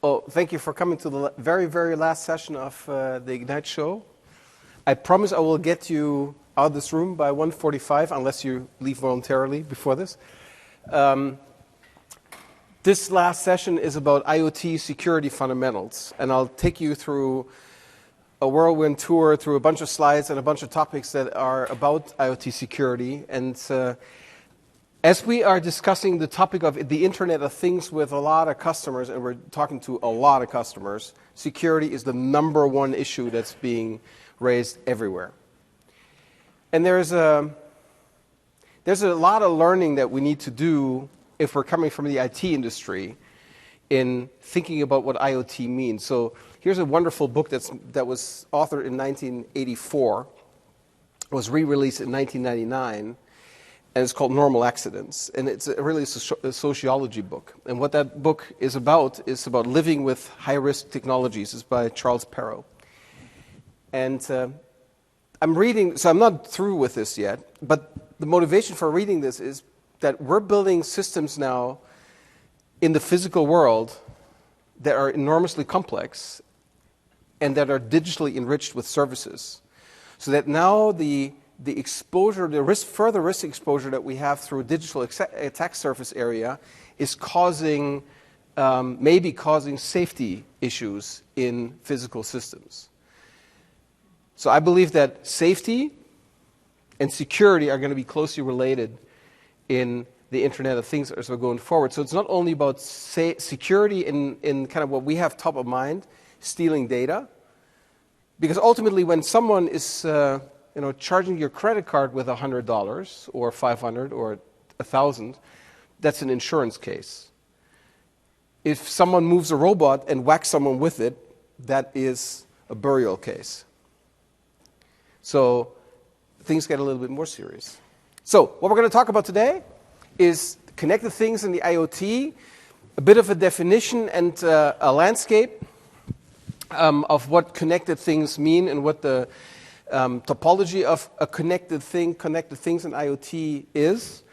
Oh, thank you for coming to the very, very last session of the Ignite show. I promise I will get you out of this room by 1:45, unless you leave voluntarily before this. This last session is about IoT security fundamentals, and I'll take you through a whirlwind tour through a bunch of slides and a bunch of topics that are about IoT security. And as we are discussing the topic of the Internet of Things with a lot of customers, and we're talking to a lot of customers, security is the number one issue that's being raised everywhere. And there's a lot of learning that we need to do if we're coming from the IT industry in thinking about what IoT means. So here's a wonderful book that was authored in 1984, was re-released in 1999, and it's called Normal Accidents. And it's really a sociology book. And what that book is about living with high-risk technologies. It's by Charles Perrow. And I'm reading, so I'm not through with this yet, but the motivation for reading this is that we're building systems now in the physical world that are enormously complex and that are digitally enriched with services. So that now the exposure, further risk exposure that we have through a digital attack surface area is maybe causing safety issues in physical systems. So I believe that safety and security are going to be closely related in the Internet of Things as we're going forward. So it's not only about security in kind of what we have top of mind, stealing data, because ultimately when someone is charging your credit card with $100 or $500 or $1,000, that's an insurance case. If someone moves a robot and whacks someone with it, that is a burial case. So things get a little bit more serious. So what we're going to talk about today is connected things in the IoT, a bit of a definition and a landscape of what connected things mean and what the topology of a connected things in IoT is.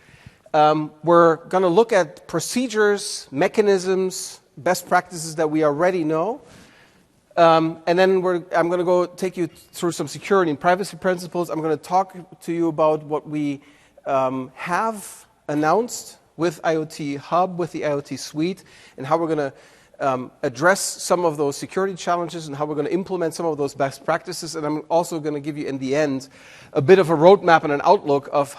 We're going to look at procedures, mechanisms, best practices that we already know. And then I'm going to go take you through some security and privacy principles. I'm going to talk to you about what we have announced with IoT Hub, with the IoT Suite, and how we're going to address some of those security challenges and how we're going to implement some of those best practices. And I'm also going to give you, in the end, a bit of a roadmap and an outlook of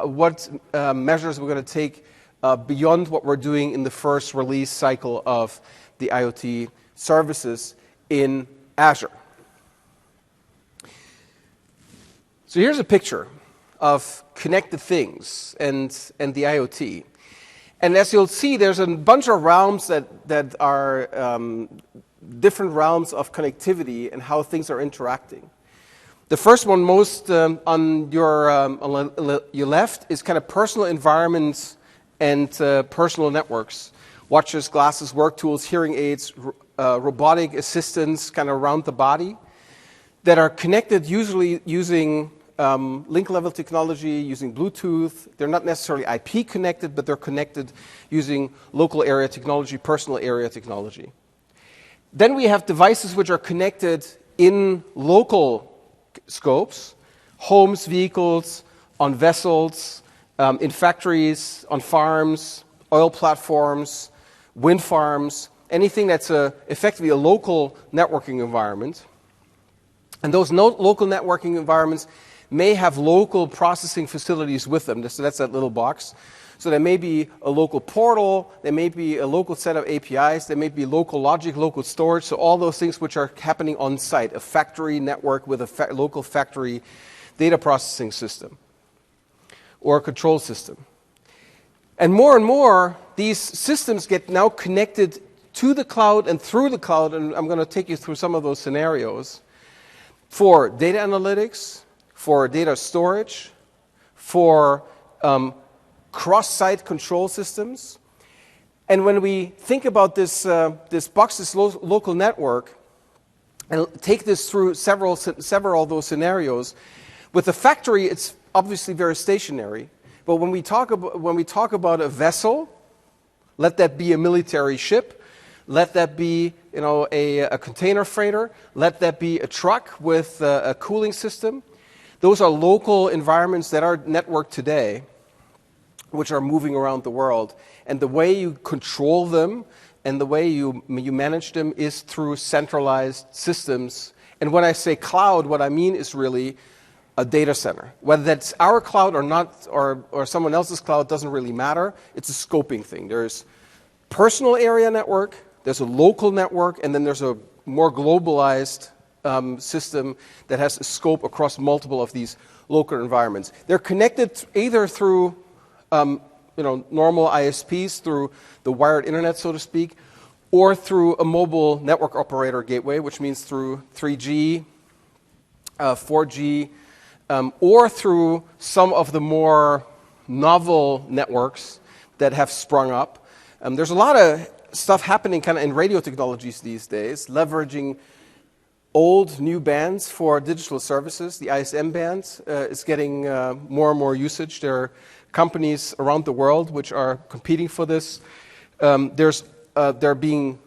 what measures we're going to take beyond what we're doing in the first release cycle of the IoT services in Azure. So here's a picture of connected things and the IoT. And as you'll see, there's a bunch of realms that are different realms of connectivity and how things are interacting. The first one, most on your left, is kind of personal environments and personal networks. Watches, glasses, work tools, hearing aids, robotic assistants kind of around the body that are connected usually using link-level technology, using Bluetooth. They're not necessarily IP connected, but they're connected using local area technology, personal area technology. Then we have devices which are connected in local scopes, homes, vehicles, on vessels, in factories, on farms, oil platforms, wind farms, anything that's effectively a local networking environment. And those local networking environments may have local processing facilities with them. So that's that little box. So there may be a local portal, there may be a local set of APIs, there may be local logic, local storage, so all those things which are happening on site, a factory network with a local factory data processing system or a control system. And more, these systems get now connected to the cloud and through the cloud, and I'm going to take you through some of those scenarios, for data analytics, for data storage, for cross-site control systems. And when we think about this box, this local network, and take this through several of those scenarios, with the factory, it's obviously very stationary. But when we talk about a vessel, let that be a military ship, let that be a container freighter, let that be a truck with a cooling system. Those are local environments that are networked today, which are moving around the world. And the way you control them and the way you manage them is through centralized systems. And when I say cloud, what I mean is really a data center. Whether that's our cloud or not, or someone else's cloud, doesn't really matter. It's a scoping thing. There's personal area network, there's a local network, and then there's a more globalized system that has a scope across multiple of these local environments. They're connected either through normal ISPs, through the wired internet, so to speak, or through a mobile network operator gateway, which means through 3G, 4G, or through some of the more novel networks that have sprung up. There's a lot of stuff happening kind of in radio technologies these days, leveraging old, new bands for digital services. The ISM band is getting more and more usage. There are companies around the world which are competing for this. There being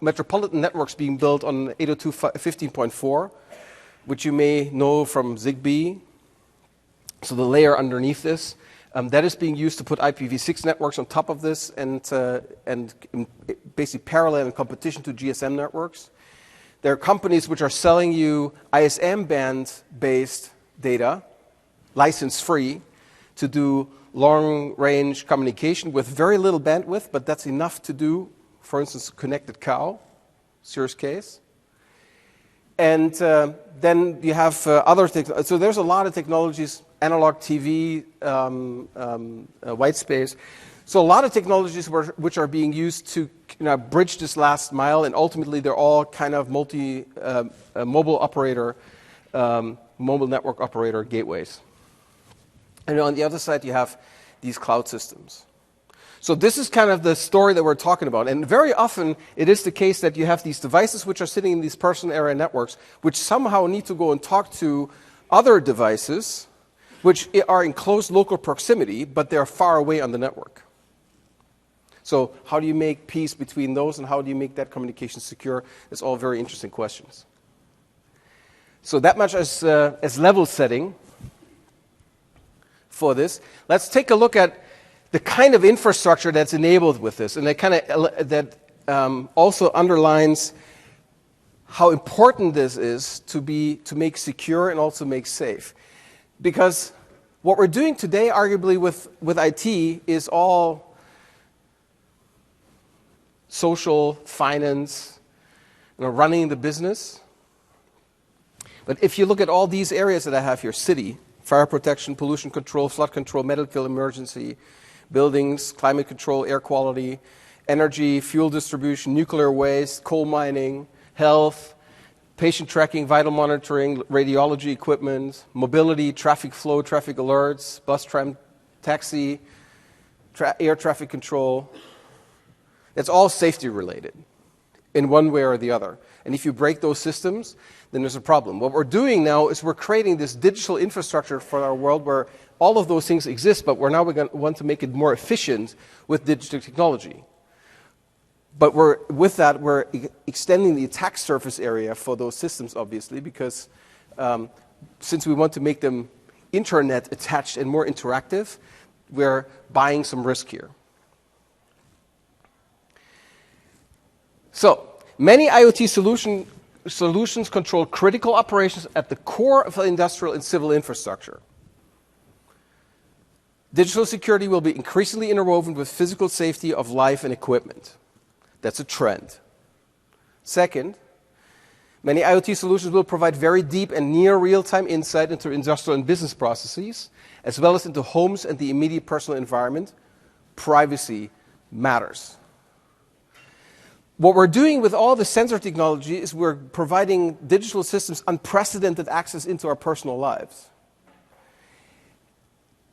metropolitan networks being built on 802.15.4, which you may know from Zigbee. So the layer underneath this, that is being used to put IPv6 networks on top of this and basically parallel in competition to GSM networks. There are companies which are selling you ISM band-based data, license-free, to do long-range communication with very little bandwidth, but that's enough to do, for instance, connected cow, serious case. And then you have other things. So there's a lot of technologies, analog TV, white space. So a lot of technologies which are being used to bridge this last mile, and ultimately they're all kind of mobile network operator gateways. And on the other side, you have these cloud systems. So this is kind of the story that we're talking about. And very often, it is the case that you have these devices which are sitting in these personal area networks, which somehow need to go and talk to other devices, which are in close local proximity, but they're far away on the network. So how do you make peace between those, and how do you make that communication secure? It's all very interesting questions. So that much as level setting for this. Let's take a look at the kind of infrastructure that's enabled with this, and that also underlines how important this is to make secure and also make safe. Because what we're doing today, arguably with IT, is all social, finance, running the business. But if you look at all these areas that I have here, city, fire protection, pollution control, flood control, medical emergency, buildings, climate control, air quality, energy, fuel distribution, nuclear waste, coal mining, health, patient tracking, vital monitoring, radiology equipment, mobility, traffic flow, traffic alerts, bus, tram, taxi, air traffic control. It's all safety related in one way or the other. And if you break those systems, then there's a problem. What we're doing now is we're creating this digital infrastructure for our world where all of those things exist, but we're going to want to make it more efficient with digital technology. But with that, we're extending the attack surface area for those systems, obviously, because since we want to make them internet attached and more interactive, we're buying some risk here. So, many IoT solutions control critical operations at the core of the industrial and civil infrastructure. Digital security will be increasingly interwoven with physical safety of life and equipment. That's a trend. Second, many IoT solutions will provide very deep and near real-time insight into industrial and business processes, as well as into homes and the immediate personal environment. Privacy matters. What we're doing with all the sensor technology is we're providing digital systems unprecedented access into our personal lives.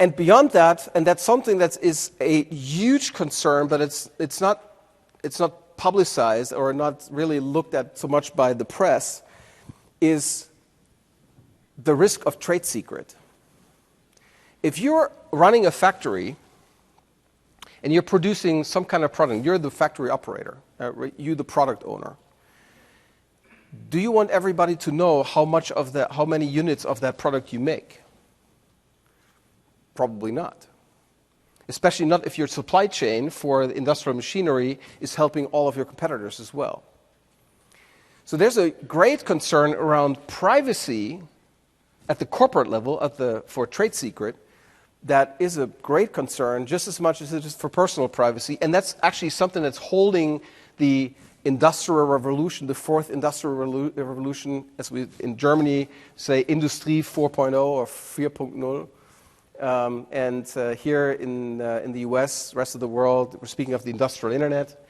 And beyond that, and that's something that is a huge concern, but it's not publicized or not really looked at so much by the press, is the risk of trade secret. If you're running a factory and you're producing some kind of product. You're the factory operator. You're the product owner. Do you want everybody to know how many units of that product you make? Probably not. Especially not if your supply chain for the industrial machinery is helping all of your competitors as well. So there's a great concern around privacy at the corporate level, for trade secret. That is a great concern, just as much as it is for personal privacy. And that's actually something that's holding the industrial revolution, the fourth industrial revolution, as we in Germany say, Industrie 4.0 or 4.0. And here in the US, rest of the world, we're speaking of the industrial internet.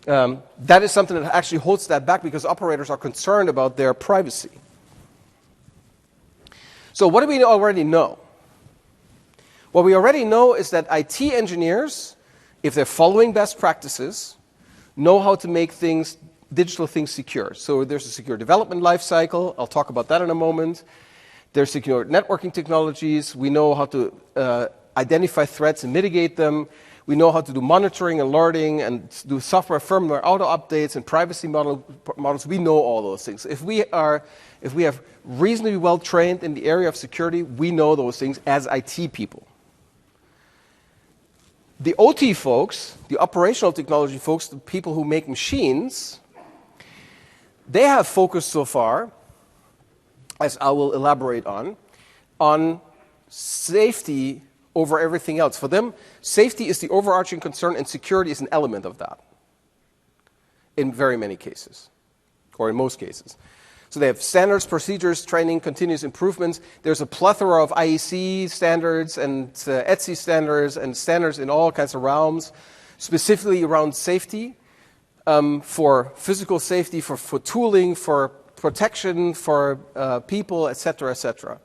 That is something that actually holds that back because operators are concerned about their privacy. So what do we already know? What we already know is that IT engineers, if they're following best practices, know how to make digital things secure. So there's a secure development lifecycle. I'll talk about that in a moment. There's secure networking technologies. We know how to identify threats and mitigate them. We know how to do monitoring, alerting, and do software firmware auto updates and privacy models. We know all those things. If we have reasonably well trained in the area of security, we know those things as IT people. The OT folks, the operational technology folks, the people who make machines, they have focused so far, as I will elaborate on safety over everything else. For them, safety is the overarching concern and security is an element of that in very many cases, or in most cases. So they have standards, procedures, training, continuous improvements. There's a plethora of IEC standards and ETSI standards and standards in all kinds of realms, specifically around safety, for physical safety, for tooling, for protection, for people, etc., etc.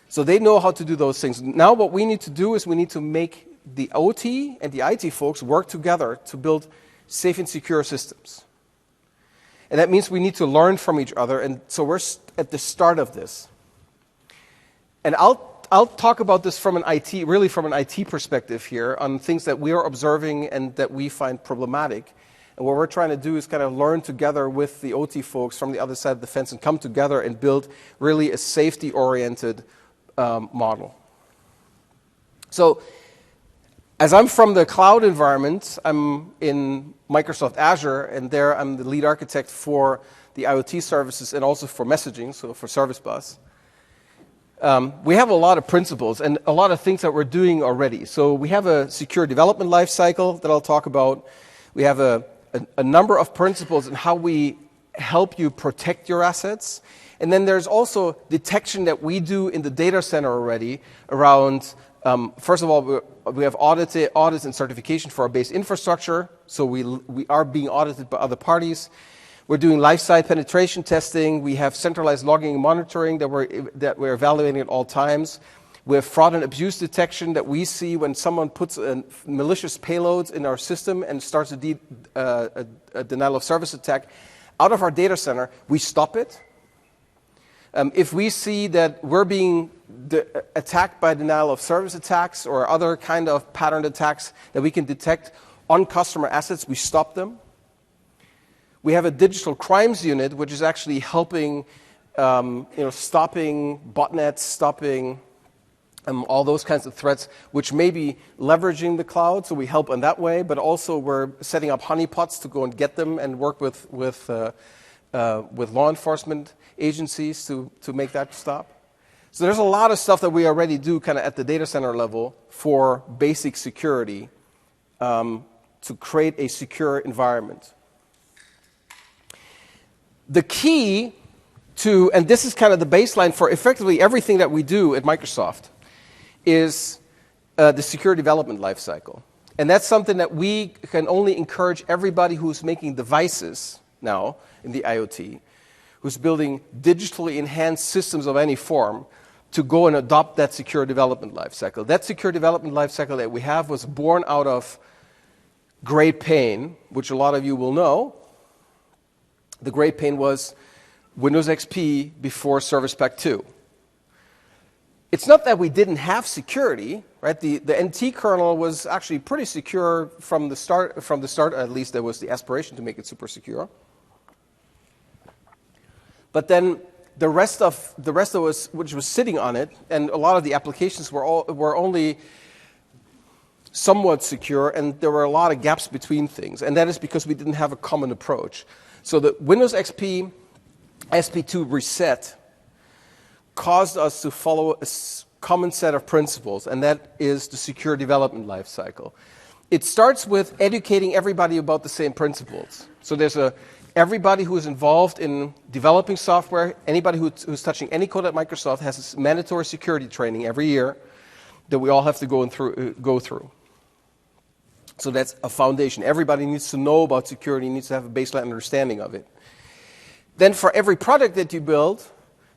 So they know how to do those things. Now what we need to do is we need to make the OT and the IT folks work together to build safe and secure systems. And that means we need to learn from each other, and so we're at the start of this. And I'll talk about this from an IT perspective here on things that we are observing and that we find problematic. And what we're trying to do is kind of learn together with the OT folks from the other side of the fence and come together and build really a safety-oriented model. So, as I'm from the cloud environment, I'm in Microsoft Azure, and there I'm the lead architect for the IoT services and also for messaging, so for Service Bus. We have a lot of principles and a lot of things that we're doing already. So we have a secure development lifecycle that I'll talk about. We have a number of principles in how we help you protect your assets. And then there's also detection that we do in the data center already around, first of all, we have audits and certification for our base infrastructure, so we are being audited by other parties. We're doing life-site penetration testing. We have centralized logging and monitoring that we're evaluating at all times. We have fraud and abuse detection that we see when someone puts malicious payloads in our system and starts a denial of service attack out of our data center. We stop it. If we see that we're being attacked by denial of service attacks or other kind of patterned attacks that we can detect on customer assets, we stop them. We have a digital crimes unit, which is actually helping, stopping botnets, stopping all those kinds of threats, which may be leveraging the cloud. So we help in that way, but also we're setting up honeypots to go and get them and work with law enforcement agencies to make that stop. So there's a lot of stuff that we already do kind of at the data center level for basic security to create a secure environment. The key to, and this is kind of the baseline for effectively everything that we do at Microsoft, is the secure development lifecycle. And that's something that we can only encourage everybody who's making devices now in the IoT, who's building digitally enhanced systems of any form, to go and adopt that secure development lifecycle. That secure development lifecycle that we have was born out of great pain, which a lot of you will know. The great pain was Windows XP before Service Pack 2. It's not that we didn't have security, right? The NT kernel was actually pretty secure from the start. From the start, at least, there was the aspiration to make it super secure. But then the rest of us, which was sitting on it, and a lot of the applications were only somewhat secure, and there were a lot of gaps between things. And that is because we didn't have a common approach. So the Windows XP SP2 reset caused us to follow a common set of principles, and that is the secure development lifecycle. It starts with educating everybody about the same principles. So there's everybody who is involved in developing software, anybody who's touching any code at Microsoft has this mandatory security training every year that we all have to go through. So that's a foundation. Everybody needs to know about security, needs to have a baseline understanding of it. Then for every product that you build,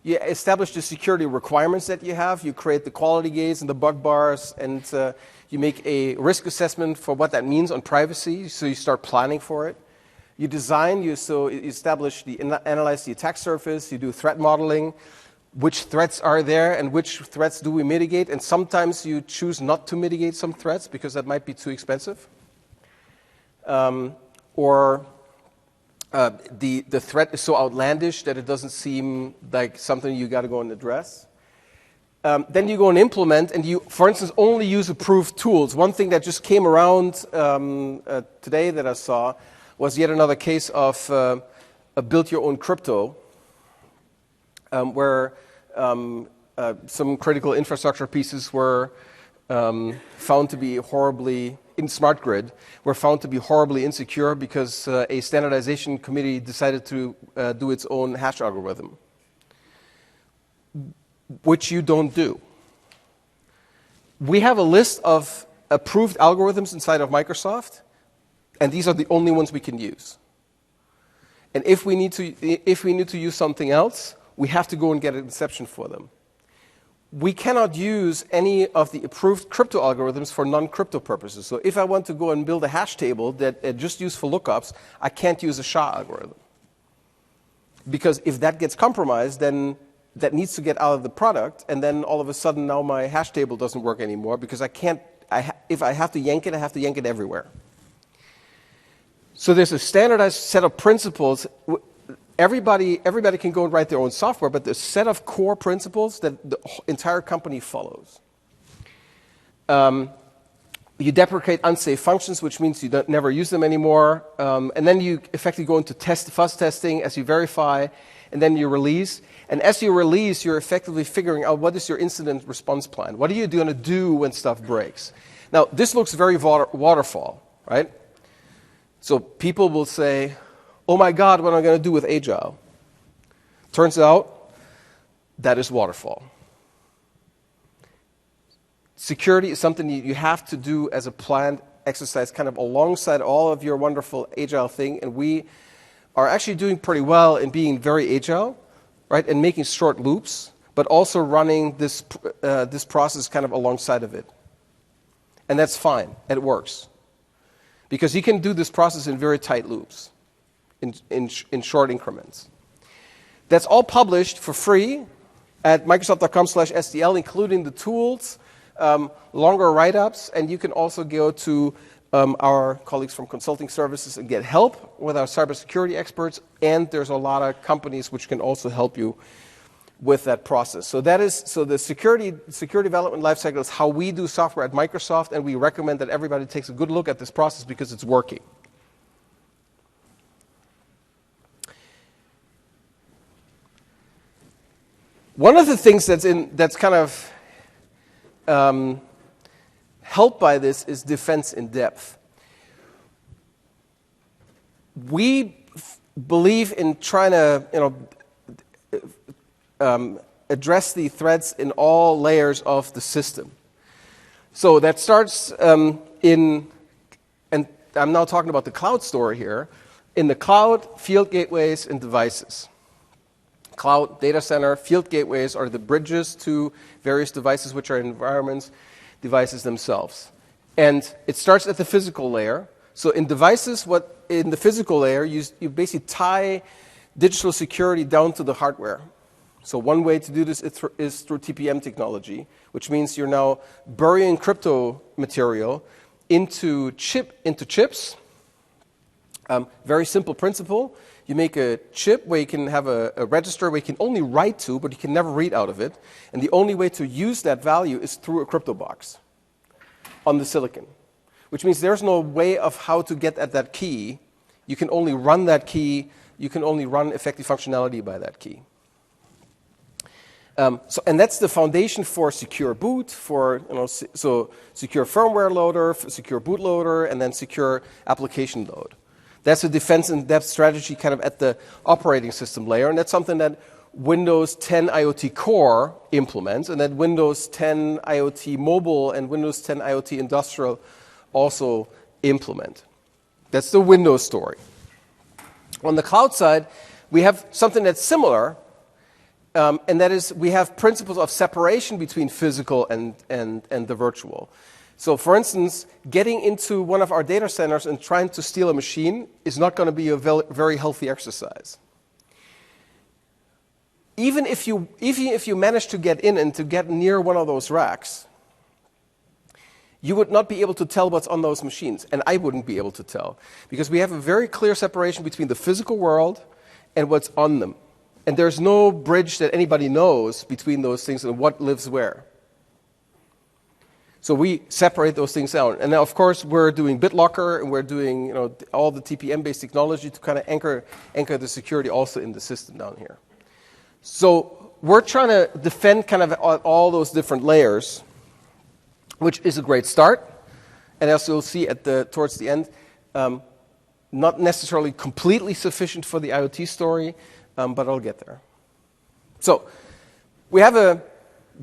you establish the security requirements that you have. You create the quality gates and the bug bars, and you make a risk assessment for what that means on privacy, so you start planning for it. You design, you establish analyze the attack surface, you do threat modeling, which threats are there and which threats do we mitigate, and sometimes you choose not to mitigate some threats because that might be too expensive. Or the threat is so outlandish that it doesn't seem like something you got to go and address. Then you go and implement, and you, for instance, only use approved tools. One thing that just came around today that I saw was yet another case of a build-your-own crypto, where some critical infrastructure pieces were found to be horribly, in smart grid, were found to be horribly insecure because a standardization committee decided to do its own hash algorithm, which you don't do. We have a list of approved algorithms inside of Microsoft, and these are the only ones we can use. And if we need to use something else, we have to go and get an exception for them. We cannot use any of the approved crypto algorithms for non-crypto purposes. So if I want to go and build a hash table that just used for lookups, I can't use a SHA algorithm. Because if that gets compromised, then that needs to get out of the product, and then all of a sudden now my hash table doesn't work anymore because I can't, if I have to yank it, I have to yank it everywhere. So there's a standardized set of principles. Everybody can go and write their own software, but there's a set of core principles that the entire company follows. You deprecate unsafe functions, which means you never use them anymore. And then you effectively go into fuzz testing as you verify, and then you release. And as you release, you're effectively figuring out what is your incident response plan. What are you going to do when stuff breaks? Now, this looks very waterfall, right? So people will say, oh my God, what am I going to do with Agile? Turns out, that is waterfall. Security is something you have to do as a planned exercise, kind of alongside all of your wonderful Agile thing. And we are actually doing pretty well in being very Agile, right, and making short loops, but also running this process kind of alongside of it. And that's fine, and it works. Because you can do this process in very tight loops, in short increments. That's all published for free at Microsoft.com/SDL, including the tools, longer write-ups, and you can also go to our colleagues from consulting services and get help with our cybersecurity experts, and there's a lot of companies which can also help you with that process. So the security development lifecycle is how we do software at Microsoft, and we recommend that everybody takes a good look at this process because it's working. One of the things that's kind of helped by this is defense in depth. We believe in trying to, address the threats in all layers of the system. So that starts and I'm now talking about the cloud story here, in the cloud, field gateways, and devices. Cloud, data center, field gateways are the bridges to various devices which are environments, devices themselves. And it starts at the physical layer. So in devices, in the physical layer, you basically tie digital security down to the hardware. So one way to do this is through TPM technology, which means you're now burying crypto material into chips. Very simple principle. You make a chip where you can have a register where you can only write to, but you can never read out of it. And the only way to use that value is through a crypto box on the silicon, which means there's no way of how to get at that key. You can only run that key. You can only run effective functionality by that key. And that's the foundation for secure boot, for so secure firmware loader, secure bootloader, and then secure application load. That's a defense in depth strategy kind of at the operating system layer, and that's something that Windows 10 IoT Core implements, and that Windows 10 IoT Mobile and Windows 10 IoT Industrial also implement. That's the Windows story. On the cloud side, we have something that's similar, and that is we have principles of separation between physical and the virtual. So for instance, getting into one of our data centers and trying to steal a machine is not going to be a very healthy exercise. Even if you manage to get in and to get near one of those racks, you would not be able to tell what's on those machines, and I wouldn't be able to tell, because we have a very clear separation between the physical world and what's on them. And there's no bridge that anybody knows between those things and what lives where. So we separate those things out. And now, of course, we're doing BitLocker, and we're doing all the TPM-based technology to kind of anchor the security also in the system down here. So we're trying to defend kind of all those different layers, which is a great start. And as you'll see towards the end, not necessarily completely sufficient for the IoT story, but I'll get there. So we have a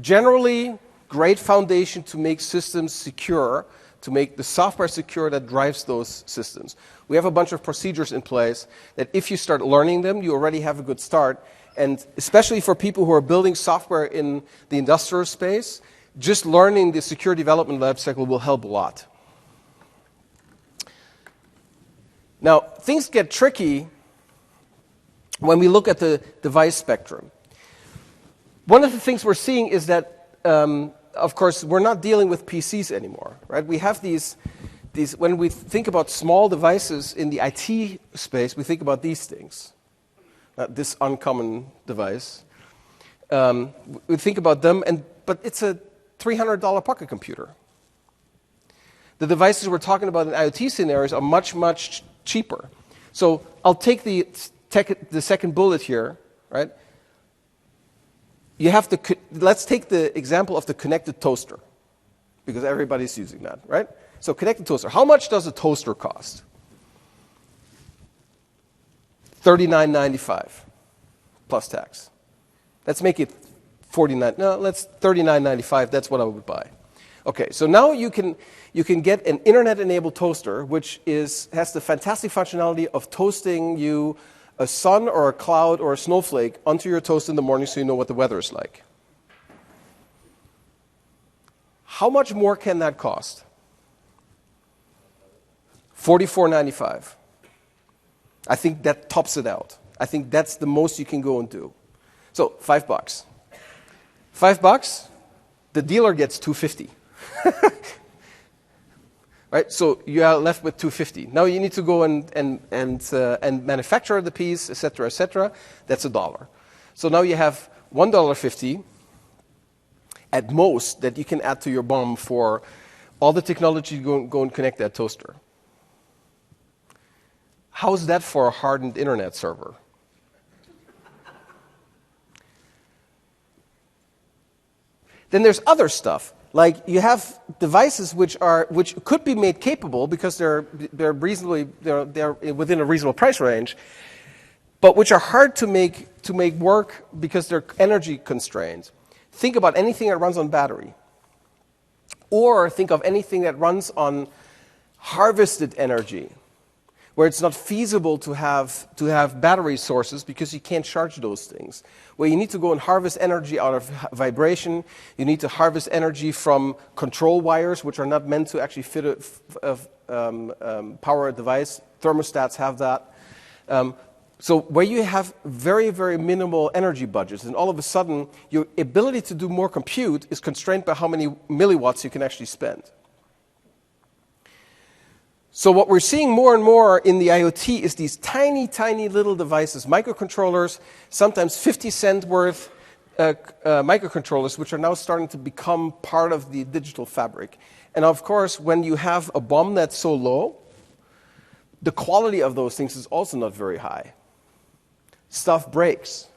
generally great foundation to make systems secure, to make the software secure that drives those systems. We have a bunch of procedures in place that if you start learning them, you already have a good start. And especially for people who are building software in the industrial space, just learning the secure development lifecycle will help a lot. Now, things get tricky when we look at the device spectrum. One of the things we're seeing is that, of course, we're not dealing with PCs anymore, right? We have these when we think about small devices in the IT space, we think about these things. This uncommon device. We think about them, but it's a $300 pocket computer. The devices we're talking about in IoT scenarios are much, much cheaper. So I'll take the second bullet here, right? Let's take the example of the connected toaster, because everybody's using that, right? So connected toaster. How much does a toaster cost? $39.95 plus tax. Let's make it $39.95. That's what I would buy. Okay, so now you can get an internet-enabled toaster, which has the fantastic functionality of toasting you a sun or a cloud or a snowflake onto your toast in the morning so you know what the weather is like. How much more can that cost? $44.95. I think that tops it out. I think that's the most you can go and do. So $5. $5, the dealer gets $2.50. Right? So you are left with $2.50. Now you need to go and manufacture the piece, et cetera, et cetera. That's $1. So now you have $1.50 at most that you can add to your BOM for all the technology to go and connect that toaster. How's that for a hardened internet server? Then there's other stuff. Like you have devices which could be made capable because they're within a reasonable price range, but which are hard to make work because they're energy constrained. Think about anything that runs on battery, or think of anything that runs on harvested energy, where it's not feasible to have battery sources because you can't charge those things. Where you need to go and harvest energy out of vibration, you need to harvest energy from control wires, which are not meant to actually power a device. Thermostats have that. So where you have very, very minimal energy budgets, and all of a sudden your ability to do more compute is constrained by how many milliwatts you can actually spend. So what we're seeing more and more in the IoT is these tiny, tiny little devices, microcontrollers, sometimes 50-cent worth microcontrollers, which are now starting to become part of the digital fabric. And of course, when you have a BOM that's so low, the quality of those things is also not very high. Stuff breaks.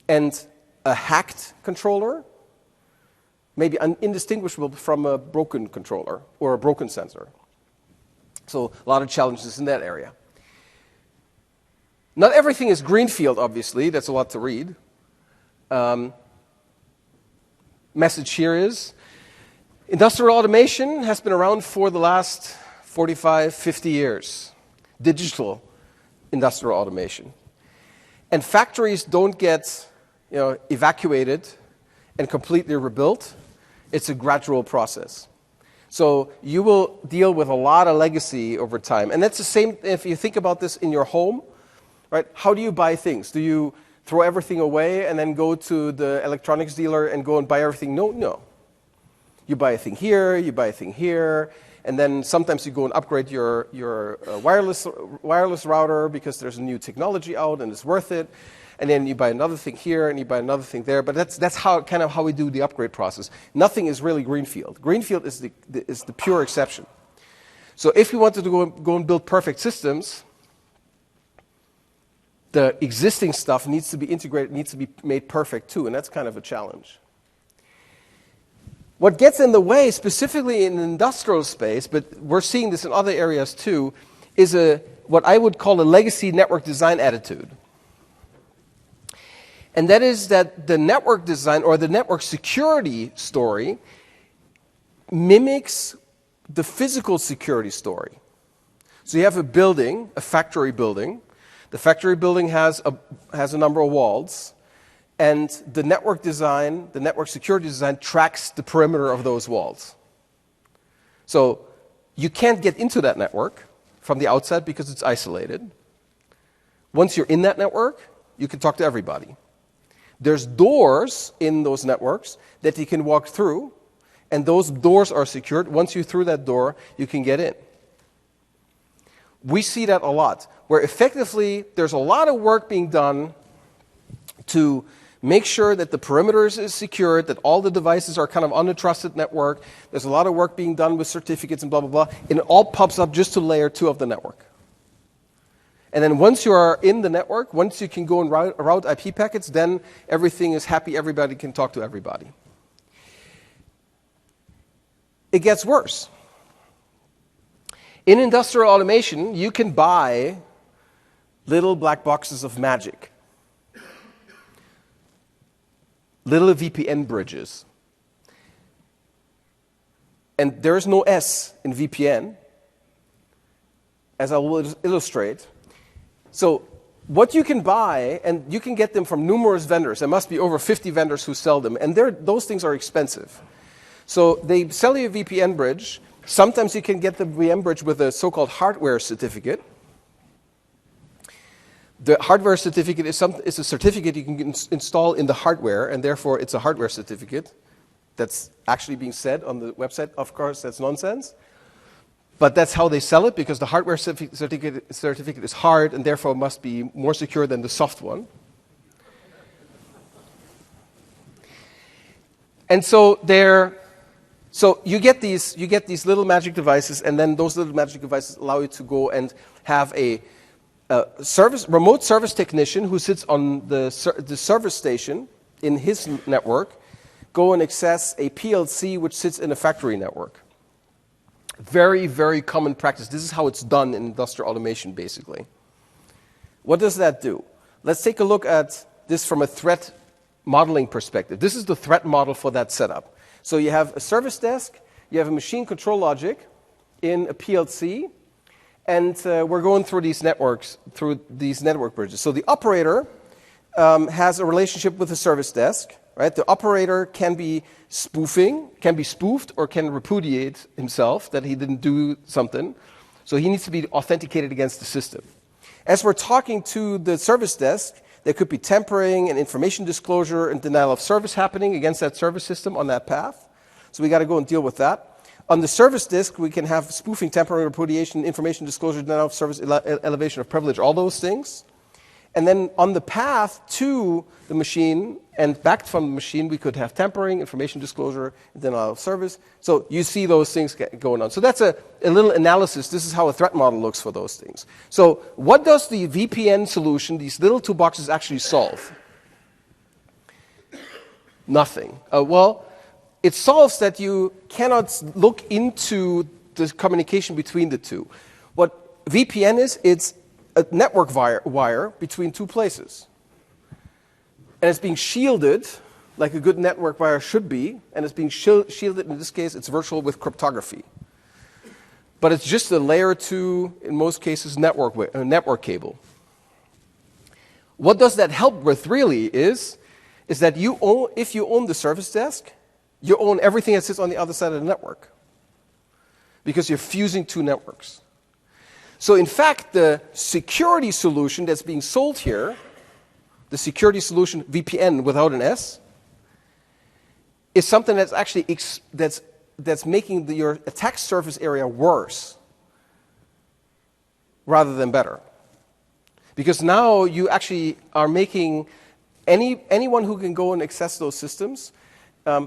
And a hacked controller may be indistinguishable from a broken controller or a broken sensor. So a lot of challenges in that area. Not everything is greenfield, obviously. That's a lot to read. Message here is, industrial automation has been around for the last 45, 50 years. Digital industrial automation. And factories don't get evacuated and completely rebuilt. It's a gradual process. So you will deal with a lot of legacy over time. And that's the same if you think about this in your home, right? How do you buy things? Do you throw everything away and then go to the electronics dealer and go and buy everything? No. You buy a thing here, you buy a thing here, and then sometimes you go and upgrade your wireless router because there's a new technology out and it's worth it. And then you buy another thing here and you buy another thing there. But that's how we do the upgrade process. Nothing is really greenfield. Greenfield is the pure exception. So if we wanted to go and build perfect systems, the existing stuff needs to be integrated, needs to be made perfect too, and that's kind of a challenge. What gets in the way, specifically in the industrial space, but we're seeing this in other areas too, is what I would call a legacy network design attitude. And that is that the network design or the network security story mimics the physical security story. So you have a building, a factory building. The factory building has a number of walls. And the network design, the network security design, tracks the perimeter of those walls. So you can't get into that network from the outside because it's isolated. Once you're in that network, you can talk to everybody. There's doors in those networks that you can walk through, and those doors are secured. Once you're through that door, you can get in. We see that a lot, where effectively there's a lot of work being done to make sure that the perimeters is secured, that all the devices are kind of on a trusted network. There's a lot of work being done with certificates and blah, blah, blah. And it all pops up just to layer 2 of the network. And then once you are in the network, once you can go and route IP packets, then everything is happy, everybody can talk to everybody. It gets worse. In industrial automation, you can buy little black boxes of magic. Little VPN bridges. And there is no S in VPN, as I will illustrate. So what you can buy, and you can get them from numerous vendors. There must be over 50 vendors who sell them, and those things are expensive. So they sell you a VPN bridge. Sometimes you can get the VM bridge with a so-called hardware certificate. The hardware certificate is a certificate you can install in the hardware, and therefore it's a hardware certificate. That's actually being said on the website. Of course, that's nonsense. But that's how they sell it, because the hardware certificate is hard and therefore must be more secure than the soft one. And so you get these little magic devices, and then those little magic devices allow you to go and have a remote service technician who sits on the service station in his network go and access a PLC which sits in a factory network. Very, very common practice. This is how it's done in industrial automation, basically. What does that do? Let's take a look at this from a threat modeling perspective. This is the threat model for that setup. So you have a service desk, you have a machine control logic in a PLC, and we're going through these network bridges. So the operator has a relationship with the service desk. Right? The operator can be spoofed, or can repudiate himself that he didn't do something. So he needs to be authenticated against the system. As we're talking to the service desk, there could be tampering and information disclosure and denial of service happening against that service system on that path. So we got to go and deal with that. On the service disk, we can have spoofing, tampering, repudiation, information disclosure, denial of service, elevation of privilege, all those things. And then on the path to the machine and back from the machine, we could have tampering, information disclosure, and denial of service. So you see those things going on. So that's a little analysis. This is how a threat model looks for those things. So what does the VPN solution, these little two boxes, actually solve? Nothing. Well, it solves that you cannot look into the communication between the two. What VPN is, it's a network wire between two places. And it's being shielded, like a good network wire should be, and it's being shielded, in this case, it's virtual with cryptography. But it's just a layer 2, in most cases, network cable. What does that help with, really, is that if you own the service desk, you own everything that sits on the other side of the network, because you're fusing two networks. So in fact, the security solution that's being sold here, the security solution VPN without an S, is something that's actually that's making your attack surface area worse rather than better. Because now you actually are making anyone who can go and access those systems,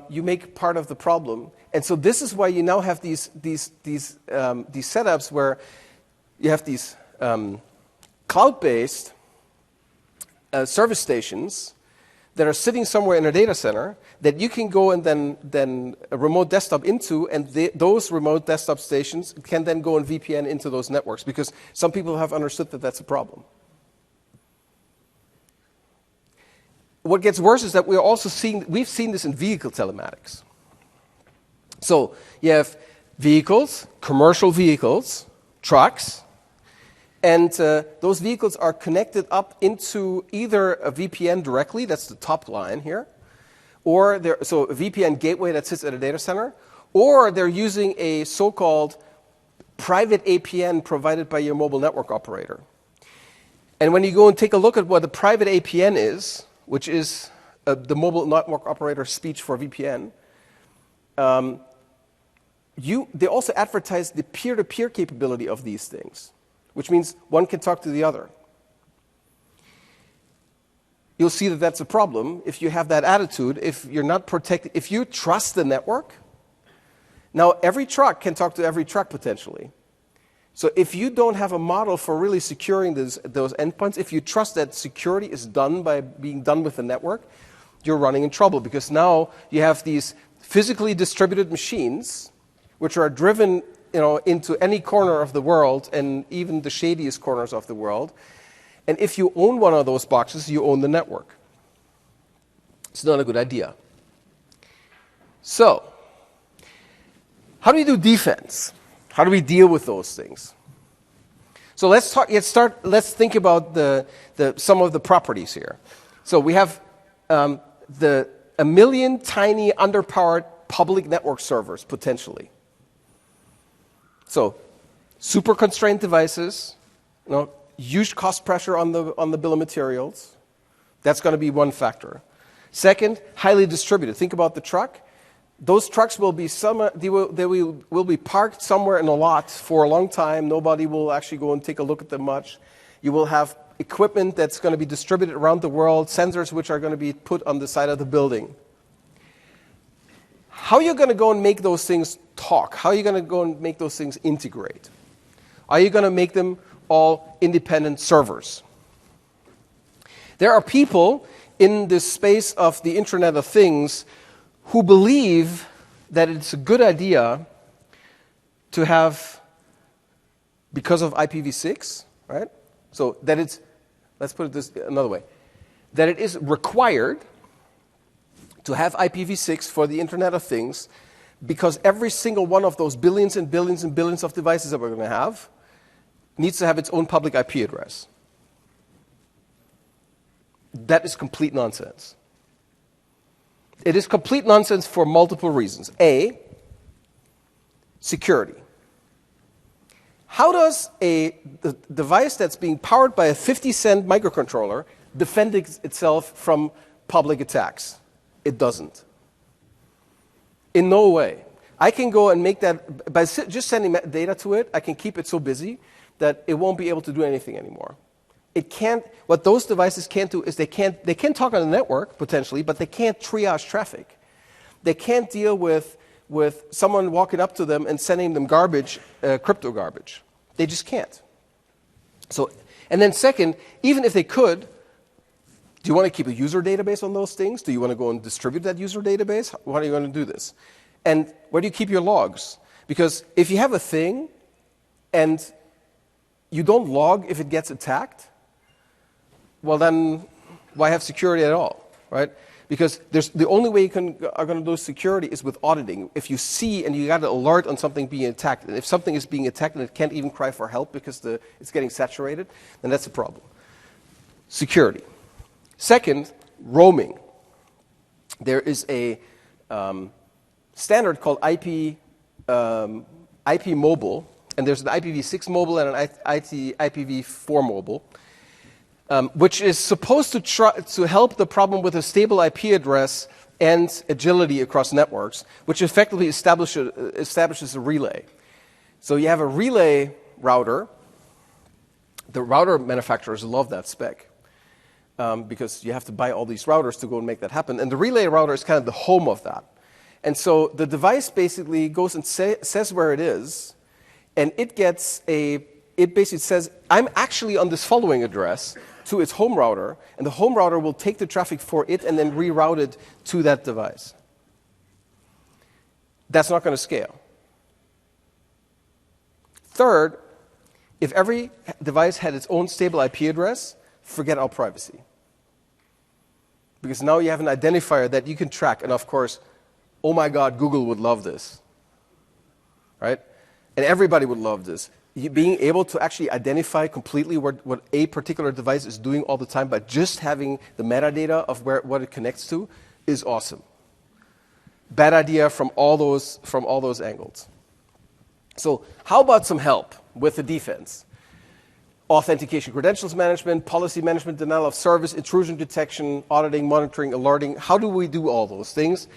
you make part of the problem. And so this is why you now have these setups where you have these cloud-based service stations that are sitting somewhere in a data center that you can go and then a remote desktop into, and those remote desktop stations can then go and VPN into those networks, because some people have understood that that's a problem. What gets worse is that we've seen this in vehicle telematics. So you have vehicles, commercial vehicles, trucks, and those vehicles are connected up into either a VPN directly, that's the top line here, or a VPN gateway that sits at a data center, or they're using a so-called private APN provided by your mobile network operator. And when you go and take a look at what the private APN is, which is the mobile network operator speech for VPN, they also advertise the peer-to-peer capability of these things, which means one can talk to the other. You'll see that that's a problem if you have that attitude, if you're not protected, if you trust the network. Now, every truck can talk to every truck potentially. So if you don't have a model for really securing those endpoints, if you trust that security is done by being done with the network, you're running in trouble, because now you have these physically distributed machines which are driven into any corner of the world, and even the shadiest corners of the world. And if you own one of those boxes, you own the network. It's not a good idea. So, how do we do defense? How do we deal with those things? So let's think about some of the properties here. So we have a million tiny underpowered public network servers potentially. So, super constrained devices, huge cost pressure on the bill of materials. That's going to be one factor. Second, highly distributed. Think about the truck. Those trucks will be will be parked somewhere in a lot for a long time. Nobody will actually go and take a look at them much. You will have equipment that's going to be distributed around the world, sensors which are going to be put on the side of the building. How are you going to go and make those things talk? How are you going to go and make those things integrate? Are you going to make them all independent servers? There are people in this space of the Internet of Things who believe that it's a good idea to have, because of IPv6, right? So that let's put it this another way, that it is required to have IPv6 for the Internet of Things, because every single one of those billions and billions and billions of devices that we're going to have needs to have its own public IP address. That is complete nonsense. It is complete nonsense for multiple reasons. A, security. How does the device that's being powered by a 50-cent microcontroller defend itself from public attacks? It doesn't. In no way. I can go and make that, by just sending data to it, I can keep it so busy that it won't be able to do anything anymore. It can't, what those devices can't do is they can talk on the network, potentially, but they can't triage traffic. They can't deal with someone walking up to them and sending them garbage, crypto garbage. They just can't. So, and then second, even if they could, do you want to keep a user database on those things? Do you want to go and distribute that user database? How are you going to do this? And where do you keep your logs? Because if you have a thing and you don't log if it gets attacked, well then, why have security at all, right? Because the only way you are going to do security is with auditing. If you see and you got an alert on something being attacked, and if something is being attacked and it can't even cry for help because it's getting saturated, then that's a problem. Security. Second, roaming. There is a standard called IP mobile, and there's an IPv6 mobile and an IPv4 mobile. Which is supposed to help the problem with a stable IP address and agility across networks, which effectively establishes a relay. So you have a relay router. The router manufacturers love that spec because you have to buy all these routers to go and make that happen. And the relay router is kind of the home of that. And so the device basically goes and says where it is, and it basically says, I'm actually on this following address to its home router, and the home router will take the traffic for it and then reroute it to that device. That's not going to scale. Third, if every device had its own stable IP address, forget all privacy. Because now you have an identifier that you can track, and of course, oh my God, Google would love this, right? And everybody would love this. Being able to actually identify completely what a particular device is doing all the time by just having the metadata of what it connects to is awesome. Bad idea from all those angles. So how about some help with the defense? Authentication, credentials management, policy management, denial of service, intrusion detection, auditing, monitoring, alerting. How do we do all those things?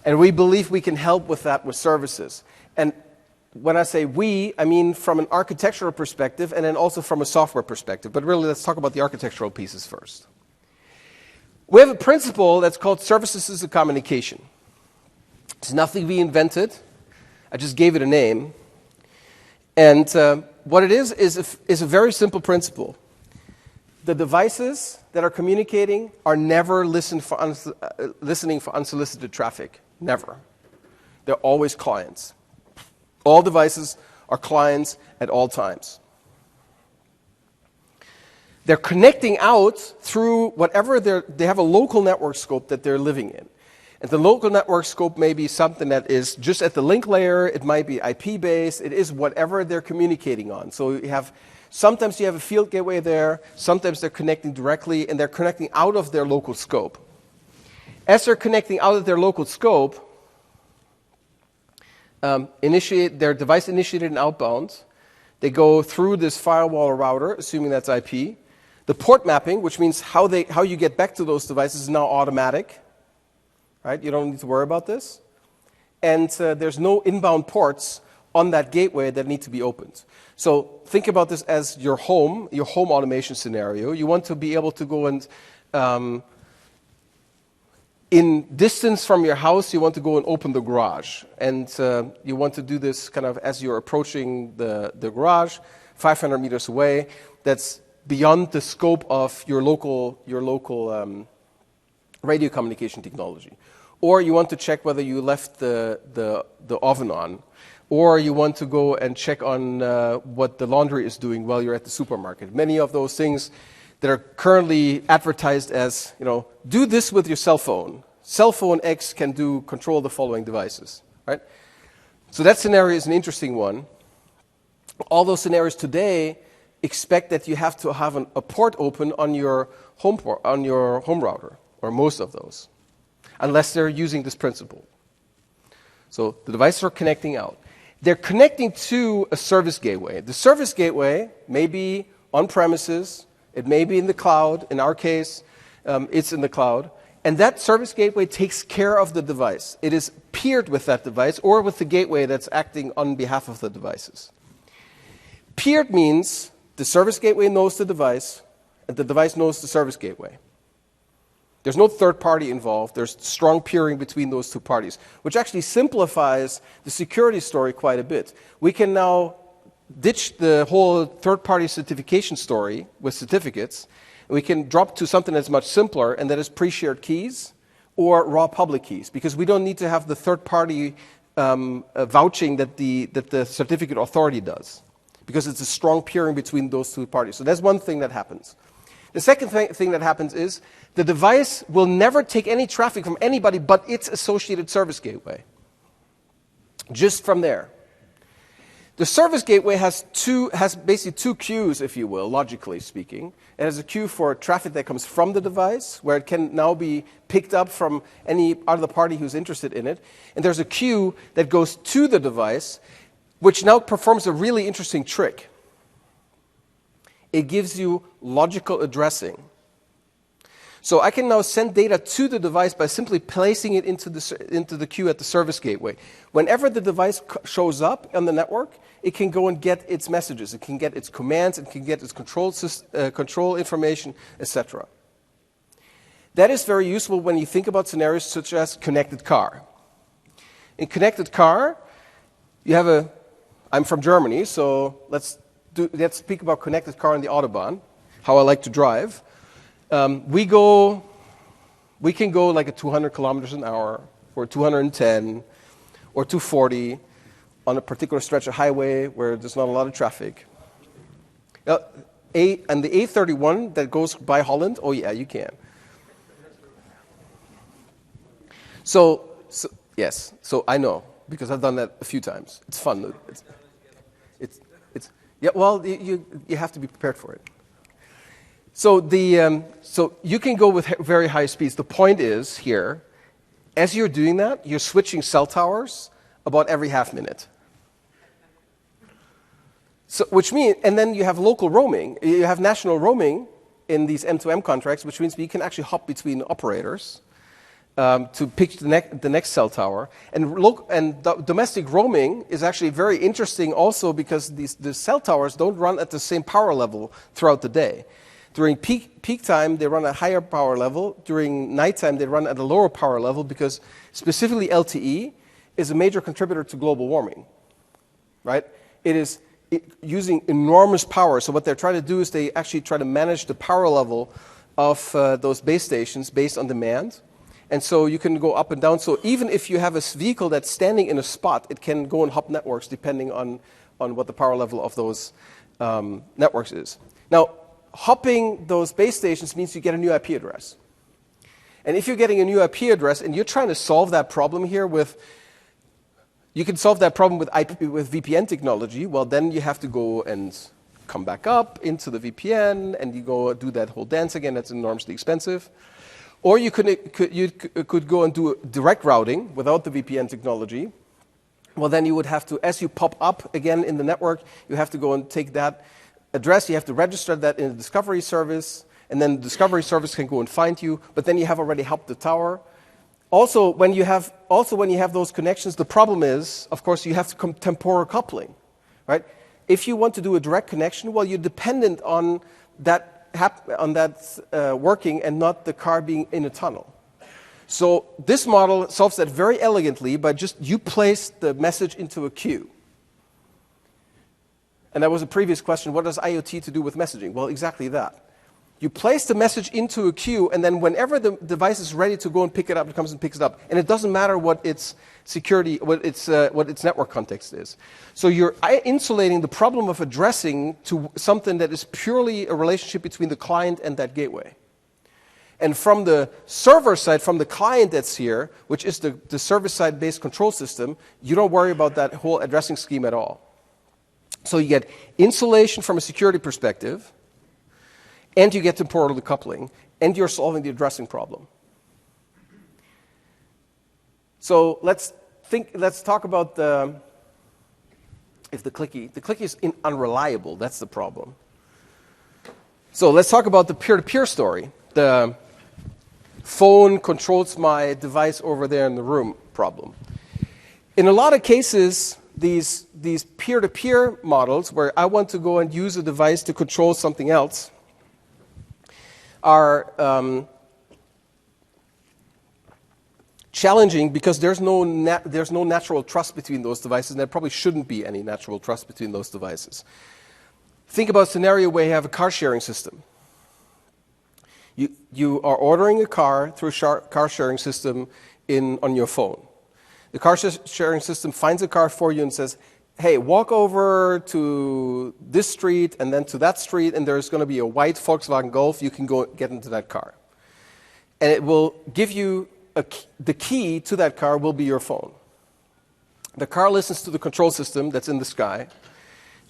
And we believe we can help with that with services. And when I say we, I mean from an architectural perspective and then also from a software perspective. But really, let's talk about the architectural pieces first. We have a principle that's called services as a communication. It's nothing we invented. I just gave it a name. And what it is a very simple principle. The devices that are communicating are never listening for unsolicited traffic. Never. They're always clients. All devices are clients at all times. They're connecting out through whatever they have a local network scope that they're living in. And the local network scope may be something that is just at the link layer, it might be IP-based, it is whatever they're communicating on. So sometimes you have a field gateway there, sometimes they're connecting directly, and they're connecting out of their local scope. As they're connecting out of their local scope, their device initiated an outbound. They go through this firewall router, assuming that's IP. The port mapping, which means how you get back to those devices, is now automatic. Right? You don't need to worry about this. And there's no inbound ports on that gateway that need to be opened. So think about this as your home automation scenario. You want to be able to go and in distance from your house, you want to go and open the garage. And you want to do this kind of as you're approaching the garage, 500 meters away. That's beyond the scope of your local radio communication technology. Or you want to check whether you left the oven on. Or you want to go and check on what the laundry is doing while you're at the supermarket. Many of those things that are currently advertised as, do this with your cell phone. Cell phone X can control the following devices, right? So that scenario is an interesting one. All those scenarios today expect that you have to have a port open on your home router, or most of those, unless they're using this principle. So the devices are connecting out. they're connecting to a service gateway. The service gateway may be on premises, it may be in the cloud. In our case, it's in the cloud. And that service gateway takes care of the device. It is paired with that device or with the gateway that's acting on behalf of the devices. Paired means the service gateway knows the device, and the device knows the service gateway. There's no third party involved. There's strong peering between those two parties, which actually simplifies the security story quite a bit. We can now ditch the whole third party certification story with certificates. We can drop to something that's much simpler, and that is pre-shared keys or raw public keys, because we don't need to have the third party vouching that the certificate authority does, because it's a strong peering between those two parties. So that's one thing that happens. The second thing that happens is the device will never take any traffic from anybody but its associated service gateway. Just from there. The service gateway has basically two queues, if you will, logically speaking. It has a queue for traffic that comes from the device, where it can now be picked up from any other party who's interested in it. And there's a queue that goes to the device, which now performs a really interesting trick. It gives you logical addressing. So I can now send data to the device by simply placing it into the queue at the service gateway. Whenever the device shows up on the network, it can go and get its messages. It can get its commands. It can get its control information, etc. That is very useful when you think about scenarios such as connected car. In connected car, you have I'm from Germany, so let's speak about connected car on the Autobahn, how I like to drive. We can go like at 200 kilometers an hour, or 210, or 240 on a particular stretch of highway where there's not a lot of traffic. And the A31 that goes by Holland, oh yeah, you can. So yes, so I know, because I've done that a few times. It's fun. Yeah, well, you have to be prepared for it. So so you can go with very high speeds. The point is here, as you're doing that, you're switching cell towers about every half minute. So which means, and then you have local roaming. You have national roaming in these M2M contracts, which means you can actually hop between operators to pick the next cell tower. And domestic roaming is actually very interesting also because the cell towers don't run at the same power level throughout the day. During peak time, they run at a higher power level. During nighttime, they run at a lower power level because specifically LTE is a major contributor to global warming, right? It is using enormous power. So what they're trying to do is they actually try to manage the power level of those base stations based on demand. And so you can go up and down. So even if you have a vehicle that's standing in a spot, it can go and hop networks depending on what the power level of those networks is. Now, hopping those base stations means you get a new IP address. And if you're getting a new IP address and you're trying to solve that problem here you can solve that problem with VPN technology, well, then you have to go and come back up into the VPN and you go do that whole dance again. That's enormously expensive. Or you could go and do direct routing without the VPN technology. Well, then you would have to, as you pop up again in the network, you have to go and take that address, you have to register that in the discovery service, and then the discovery service can go and find you, but then you have already helped the tower. Also, when you have those connections, the problem is, of course, you have temporal coupling, right? If you want to do a direct connection, well, you're dependent on that working and not the car being in a tunnel. So this model solves that very elegantly by just you place the message into a queue. And that was a previous question, what does IoT to do with messaging? Well, exactly that. You place the message into a queue, and then whenever the device is ready to go and pick it up, it comes and picks it up. And it doesn't matter what its security, what its network context is. So you're insulating the problem of addressing to something that is purely a relationship between the client and that gateway. And from the server side, from the client that's here, which is the server-side based control system, you don't worry about that whole addressing scheme at all. So you get insulation from a security perspective, and you get temporal decoupling, and you're solving the addressing problem. So let's talk about if the clicky is unreliable. That's the problem. So let's talk about the peer-to-peer story. The phone controls my device over there in the room problem. In a lot of cases, these peer-to-peer models, where I want to go and use a device to control something else, are challenging because there's no natural trust between those devices, and there probably shouldn't be any natural trust between those devices. Think about a scenario where you have a car-sharing system. You are ordering a car through a car-sharing system on your phone. The car-sharing system finds a car for you and says, hey, walk over to this street and then to that street, and there's going to be a white Volkswagen Golf. You can go get into that car. And it will give you the key to that car will be your phone. The car listens to the control system that's in the sky.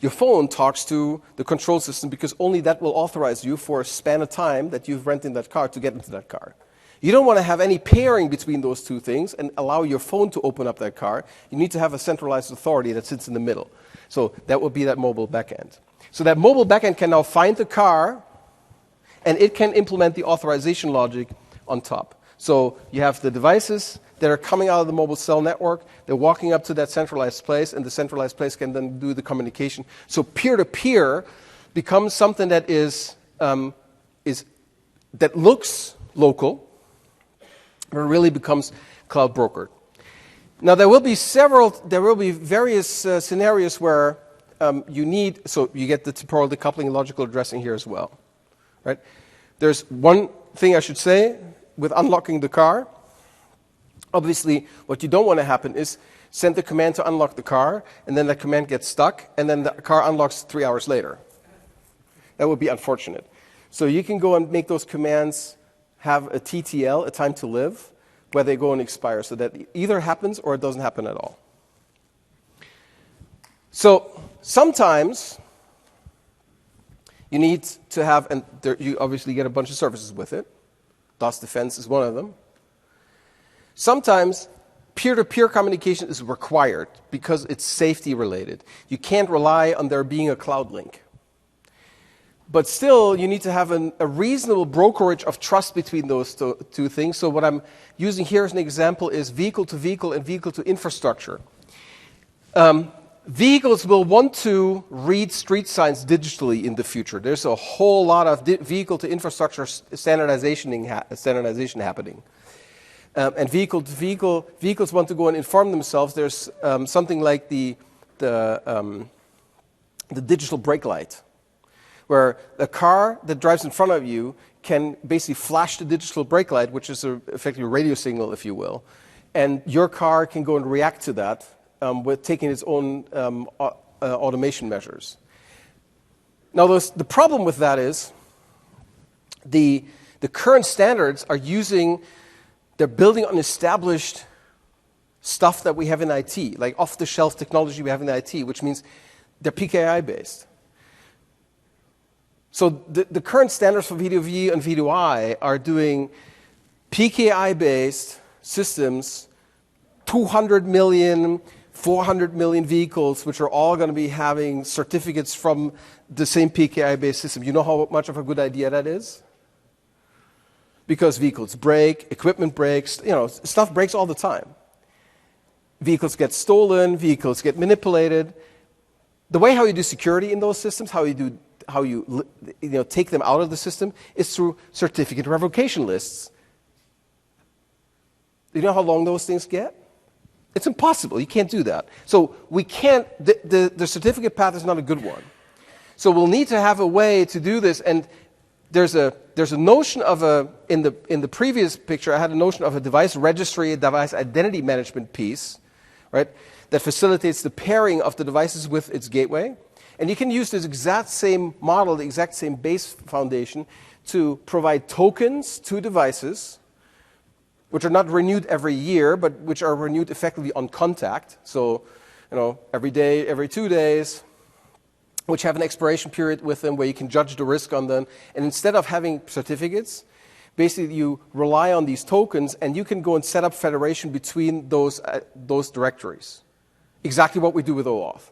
Your phone talks to the control system because only that will authorize you for a span of time that you've rented that car to get into that car. You don't want to have any pairing between those two things and allow your phone to open up that car. You need to have a centralized authority that sits in the middle. So that would be that mobile backend. So that mobile backend can now find the car, and it can implement the authorization logic on top. So you have the devices that are coming out of the mobile cell network. They're walking up to that centralized place, and the centralized place can then do the communication. So peer-to-peer becomes something that that looks local, but really becomes cloud brokered. Now there will be various scenarios where so you get the temporal decoupling and logical addressing here as well, right? There's one thing I should say with unlocking the car. Obviously, what you don't want to happen is send the command to unlock the car, and then that command gets stuck, and then the car unlocks 3 hours later. That would be unfortunate. So you can go and make those commands have a TTL, a time to live, where they go and expire, so that it either happens or it doesn't happen at all. So sometimes you need to have, and you obviously get a bunch of services with it. DOS Defense is one of them. Sometimes peer-to-peer communication is required because it's safety related. You can't rely on there being a cloud link. But still, you need to have a reasonable brokerage of trust between those two things. So what I'm using here as an example is vehicle-to-vehicle and vehicle-to-infrastructure. Vehicles will want to read street signs digitally in the future. There's a whole lot of vehicle-to-infrastructure standardization happening. And vehicle-to-vehicle, vehicles want to go and inform themselves. There's something like the digital brake light, where a car that drives in front of you can basically flash the digital brake light, which is effectively a radio signal, if you will, and your car can go and react to that with taking its own automation measures. Now, the problem with that is the current standards are they're building on established stuff that we have in IT, like off-the-shelf technology we have in IT, which means they're PKI-based. So the current standards for V2V and V2I are doing PKI-based systems, 200 million, 400 million vehicles, which are all going to be having certificates from the same PKI-based system. You know how much of a good idea that is? Because vehicles break, equipment breaks, stuff breaks all the time. Vehicles get stolen, vehicles get manipulated. The way how you do security in those systems, how you take them out of the system, is through certificate revocation lists. You know how long those things get? It's impossible. You can't do that. So we can't. The certificate path is not a good one. So we'll need to have a way to do this. And there's a notion of in the previous picture I had a notion of a device registry, a device identity management piece, right, that facilitates the pairing of the devices with its gateway. And you can use this exact same model, the exact same base foundation, to provide tokens to devices, which are not renewed every year, but which are renewed effectively on contact. So, every day, every 2 days, which have an expiration period with them where you can judge the risk on them. And instead of having certificates, basically you rely on these tokens, and you can go and set up federation between those directories. Exactly what we do with OAuth.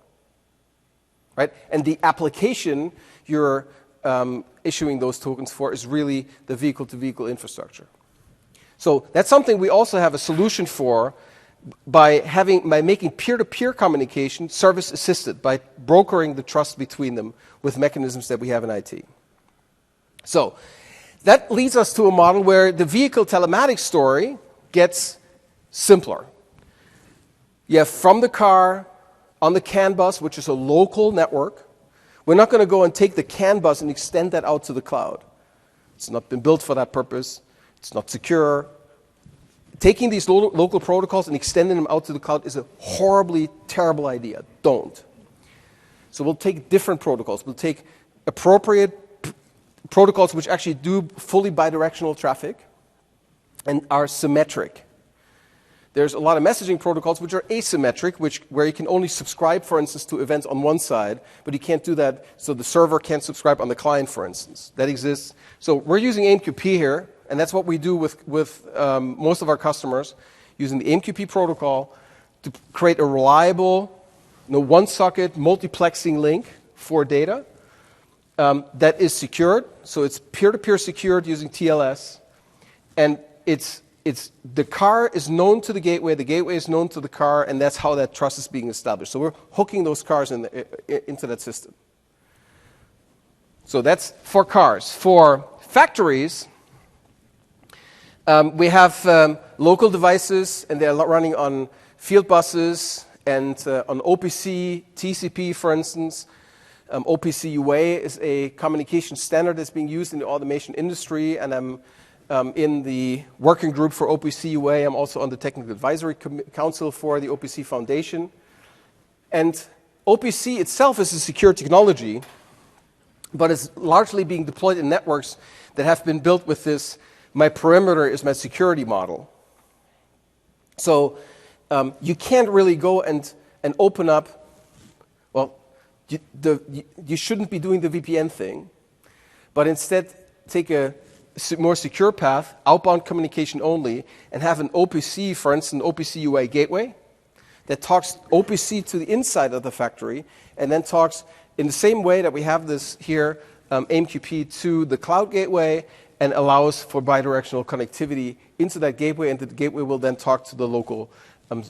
right? And the application you're issuing those tokens for is really the vehicle-to-vehicle infrastructure. So that's something we also have a solution for by making peer-to-peer communication service-assisted, by brokering the trust between them with mechanisms that we have in IT. So that leads us to a model where the vehicle telematics story gets simpler. You have from the car on the CAN bus, which is a local network. We're not going to go and take the CAN bus and extend that out to the cloud. It's not been built for that purpose. It's not secure. Taking these local protocols and extending them out to the cloud is a horribly terrible idea. Don't. So we'll take different protocols. We'll take appropriate protocols which actually do fully bidirectional traffic and are symmetric. There's a lot of messaging protocols which are asymmetric, where you can only subscribe, for instance, to events on one side, but you can't do that, so the server can't subscribe on the client, for instance. That exists. So we're using AMQP here, and that's what we do with most of our customers, using the AMQP protocol to create a reliable, one-socket multiplexing link for data that is secured. So it's peer-to-peer secured using TLS, and the car is known to the gateway is known to the car, and that's how that trust is being established. So we're hooking those cars into that system. So that's for cars. For factories, we have local devices, and they're running on field buses and on OPC, TCP, for instance. OPC UA is a communication standard that's being used in the automation industry, and I'm in the working group for OPC UA. I'm also on the technical advisory council for the OPC Foundation. And OPC itself is a secure technology, but it's largely being deployed in networks that have been built with this my perimeter is my security model. So you can't really go and open up, well, you shouldn't be doing the VPN thing, but instead take a more secure path, outbound communication only, and have an OPC, for instance, OPC UA gateway that talks OPC to the inside of the factory, and then talks in the same way that we have this here, AMQP to the cloud gateway, and allows for bidirectional connectivity into that gateway, and the gateway will then talk to the local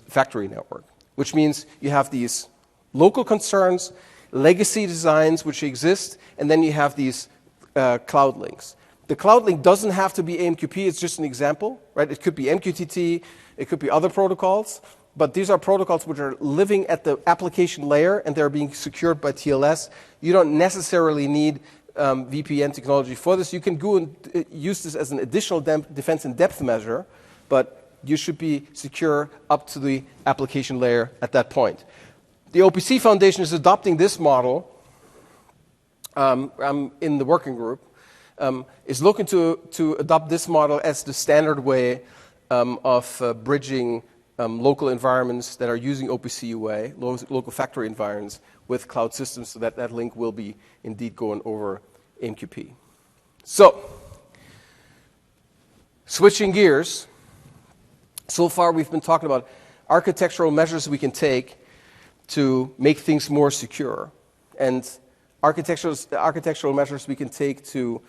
factory network, which means you have these local concerns, legacy designs which exist, and then you have these cloud links. The cloud link doesn't have to be AMQP, it's just an example, right? It could be MQTT, it could be other protocols, but these are protocols which are living at the application layer and they're being secured by TLS. You don't necessarily need VPN technology for this. You can go and use this as an additional defense in depth measure, but you should be secure up to the application layer at that point. The OPC Foundation is adopting this model. I'm in the working group. Is looking to adopt this model as the standard way of bridging local environments that are using OPC UA, local factory environments, with cloud systems, so that that link will be indeed going over AMQP. So, switching gears, so far we've been talking about architectural measures we can take to make things more secure, and architectural measures we can take to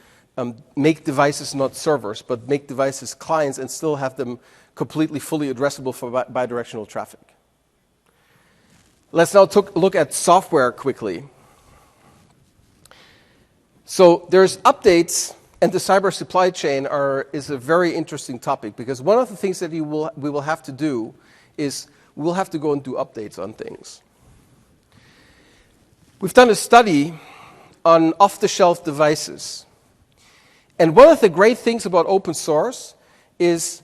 make devices not servers, but make devices clients and still have them completely, fully addressable for bidirectional traffic. Let's now look at software quickly. So there's updates, and the cyber supply chain is a very interesting topic, because one of the things that we will have to do is we'll have to go and do updates on things. We've done a study on off-the-shelf devices. And one of the great things about open source is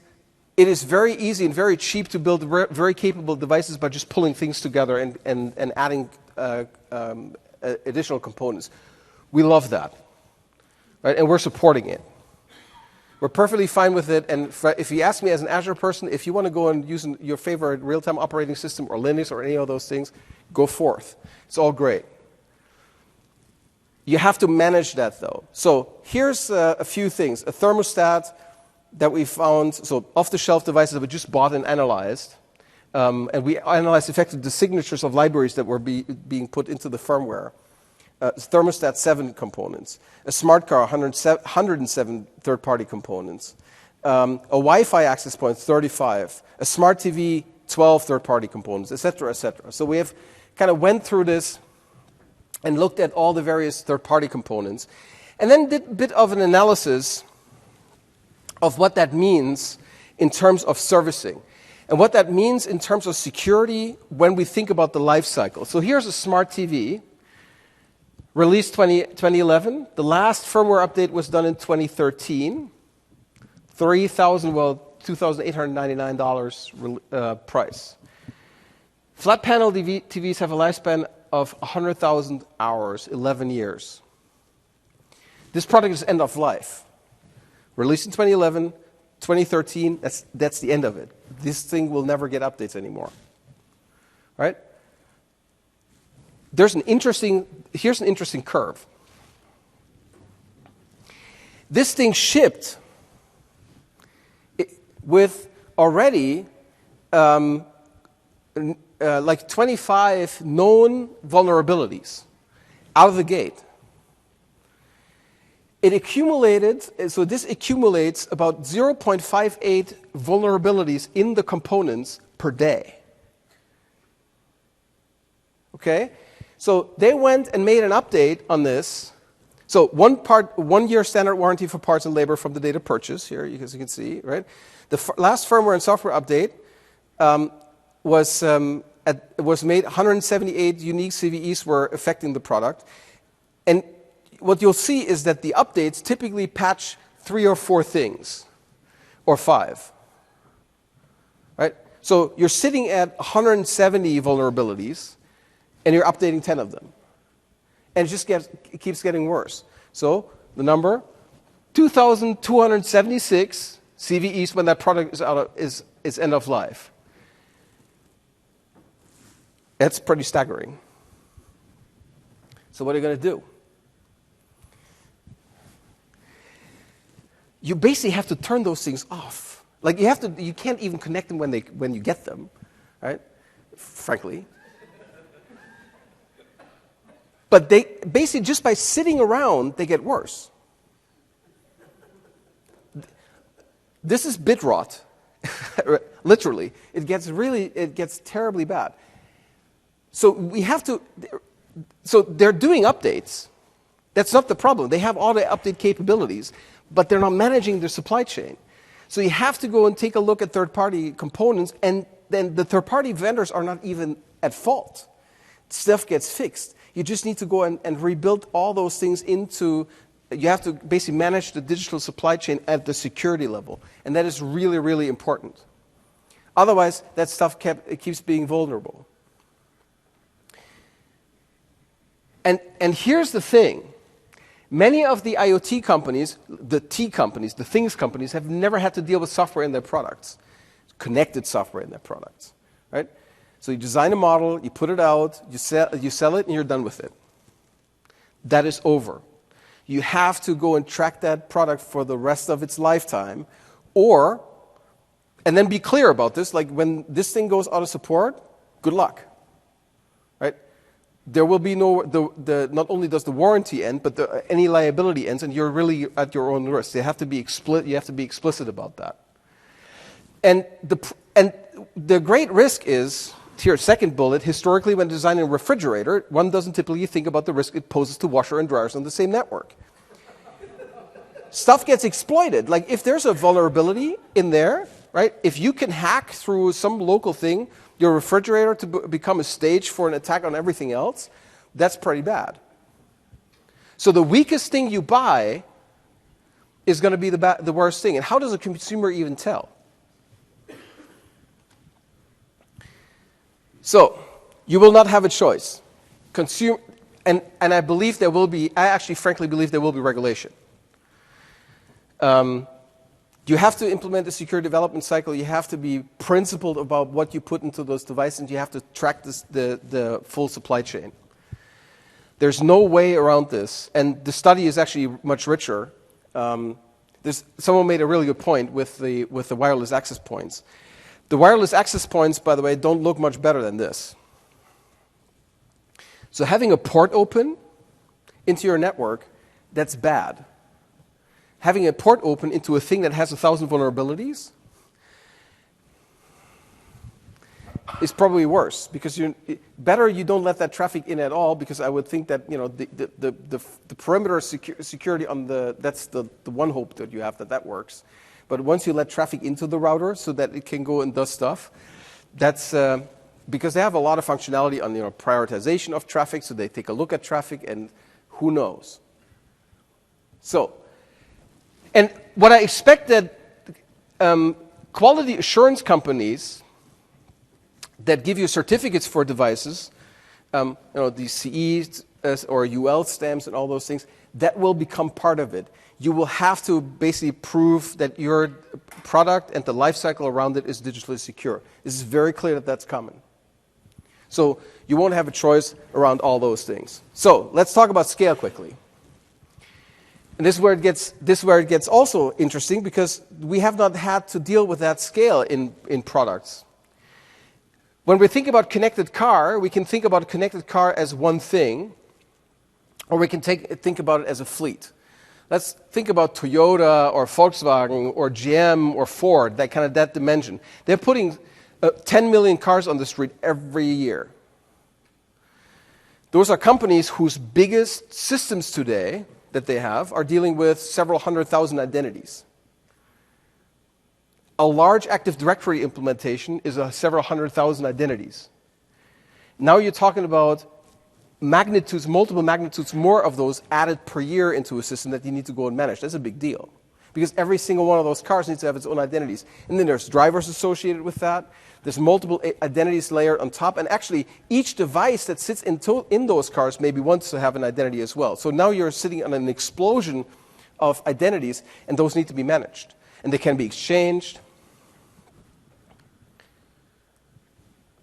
it is very easy and very cheap to build very capable devices by just pulling things together and adding additional components. We love that, right? And we're supporting it. We're perfectly fine with it. And if you ask me as an Azure person, if you want to go and use your favorite real-time operating system or Linux or any of those things, go forth. It's all great. You have to manage that, though. So here's a few things. A thermostat that we found, so off-the-shelf devices that we just bought and analyzed. And we analyzed effectively the signatures of libraries that were being put into the firmware. thermostat 7 components, a smart car 107 third-party components, a Wi-Fi access point 35, a smart TV 12 third-party components, etc., etc. So we have kind of went through this and looked at all the various third-party components, and then did a bit of an analysis of what that means in terms of servicing, and what that means in terms of security when we think about the life cycle. So here's a smart TV, released 2011. The last firmware update was done in 2013. $2,899 price. Flat panel TVs have a lifespan of 100,000 hours, 11 years. This product is end of life. Released in 2011, 2013, that's the end of it. This thing will never get updates anymore. Right? Here's an interesting curve. This thing shipped with already like 25 known vulnerabilities out of the gate. It accumulated, so this accumulates about 0.58 vulnerabilities in the components per day. Okay? So they went and made an update on this. So 1 year standard warranty for parts and labor from the date of purchase, here, as you can see, right? The last firmware and software update was made, 178 unique CVEs were affecting the product. And what you'll see is that the updates typically patch 3 or 4 things, or 5. Right? So you're sitting at 170 vulnerabilities, and you're updating 10 of them. And it keeps getting worse. So the number, 2,276 CVEs when that product is end of life. That's pretty staggering. So what are you going to do? You basically have to turn those things off. Like you can't even connect them when you get them, right? Frankly. But they basically, just by sitting around, they get worse. This is bit rot. Literally. It gets terribly bad. So they're doing updates. That's not the problem. They have all the update capabilities, but they're not managing their supply chain. So you have to go and take a look at third-party components, and then the third-party vendors are not even at fault. Stuff gets fixed. You just need to go and rebuild all those things you have to basically manage the digital supply chain at the security level. And that is really, really important. Otherwise, that stuff keeps being vulnerable. And here's the thing. Many of the IoT companies, the T companies, the things companies, have never had to deal with software in their products, connected software in their products, right? So you design a model, you put it out, you sell it, and you're done with it. That is over. You have to go and track that product for the rest of its lifetime, and then be clear about this, like when this thing goes out of support, good luck, right? There will be not only does the warranty end, but any liability ends, and you're really at your own risk. You have to be explicit about that. And the great risk is, here, second bullet, historically when designing a refrigerator, one doesn't typically think about the risk it poses to washer and dryers on the same network. Stuff gets exploited. Like if there's a vulnerability in there, right? If you can hack through some local thing your refrigerator to become a stage for an attack on everything else, that's pretty bad. So the weakest thing you buy is going to be the worst thing. And how does a consumer even tell? So you will not have a choice. And I believe there will be, I actually frankly believe there will be regulation. You have to implement the secure development cycle. You have to be principled about what you put into those devices, and you have to track the full supply chain. There's no way around this, and the study is actually much richer. Someone made a really good point with the wireless access points. The wireless access points, by the way, don't look much better than this. So having a port open into your network, that's bad. Having a port open into a thing that has 1,000 vulnerabilities is probably worse, because better you don't let that traffic in at all, because I would think that the perimeter security on that's the one hope that you have that works. But once you let traffic into the router so that it can go and does stuff, that's because they have a lot of functionality on prioritization of traffic, so they take a look at traffic and who knows. So, and what I expect that quality assurance companies that give you certificates for devices, these CE or UL stamps and all those things, that will become part of it. You will have to basically prove that your product and the life cycle around it is digitally secure. This is very clear that that's coming. So you won't have a choice around all those things. So let's talk about scale quickly. And this is where it gets also interesting, because we have not had to deal with that scale in products. When we think about connected car, we can think about a connected car as one thing, or we can think about it as a fleet. Let's think about Toyota or Volkswagen or GM or Ford, that dimension. They're putting 10 million cars on the street every year. Those are companies whose biggest systems today that they have are dealing with several 100,000 identities. A large Active Directory implementation is several 100,000 identities. Now you're talking about magnitudes, multiple magnitudes more of those added per year into a system that you need to go and manage. That's a big deal, because every single one of those cars needs to have its own identities. And then there's drivers associated with that. There's multiple identities layered on top. And actually, each device that sits in those cars maybe wants to have an identity as well. So now you're sitting on an explosion of identities, and those need to be managed. And they can be exchanged.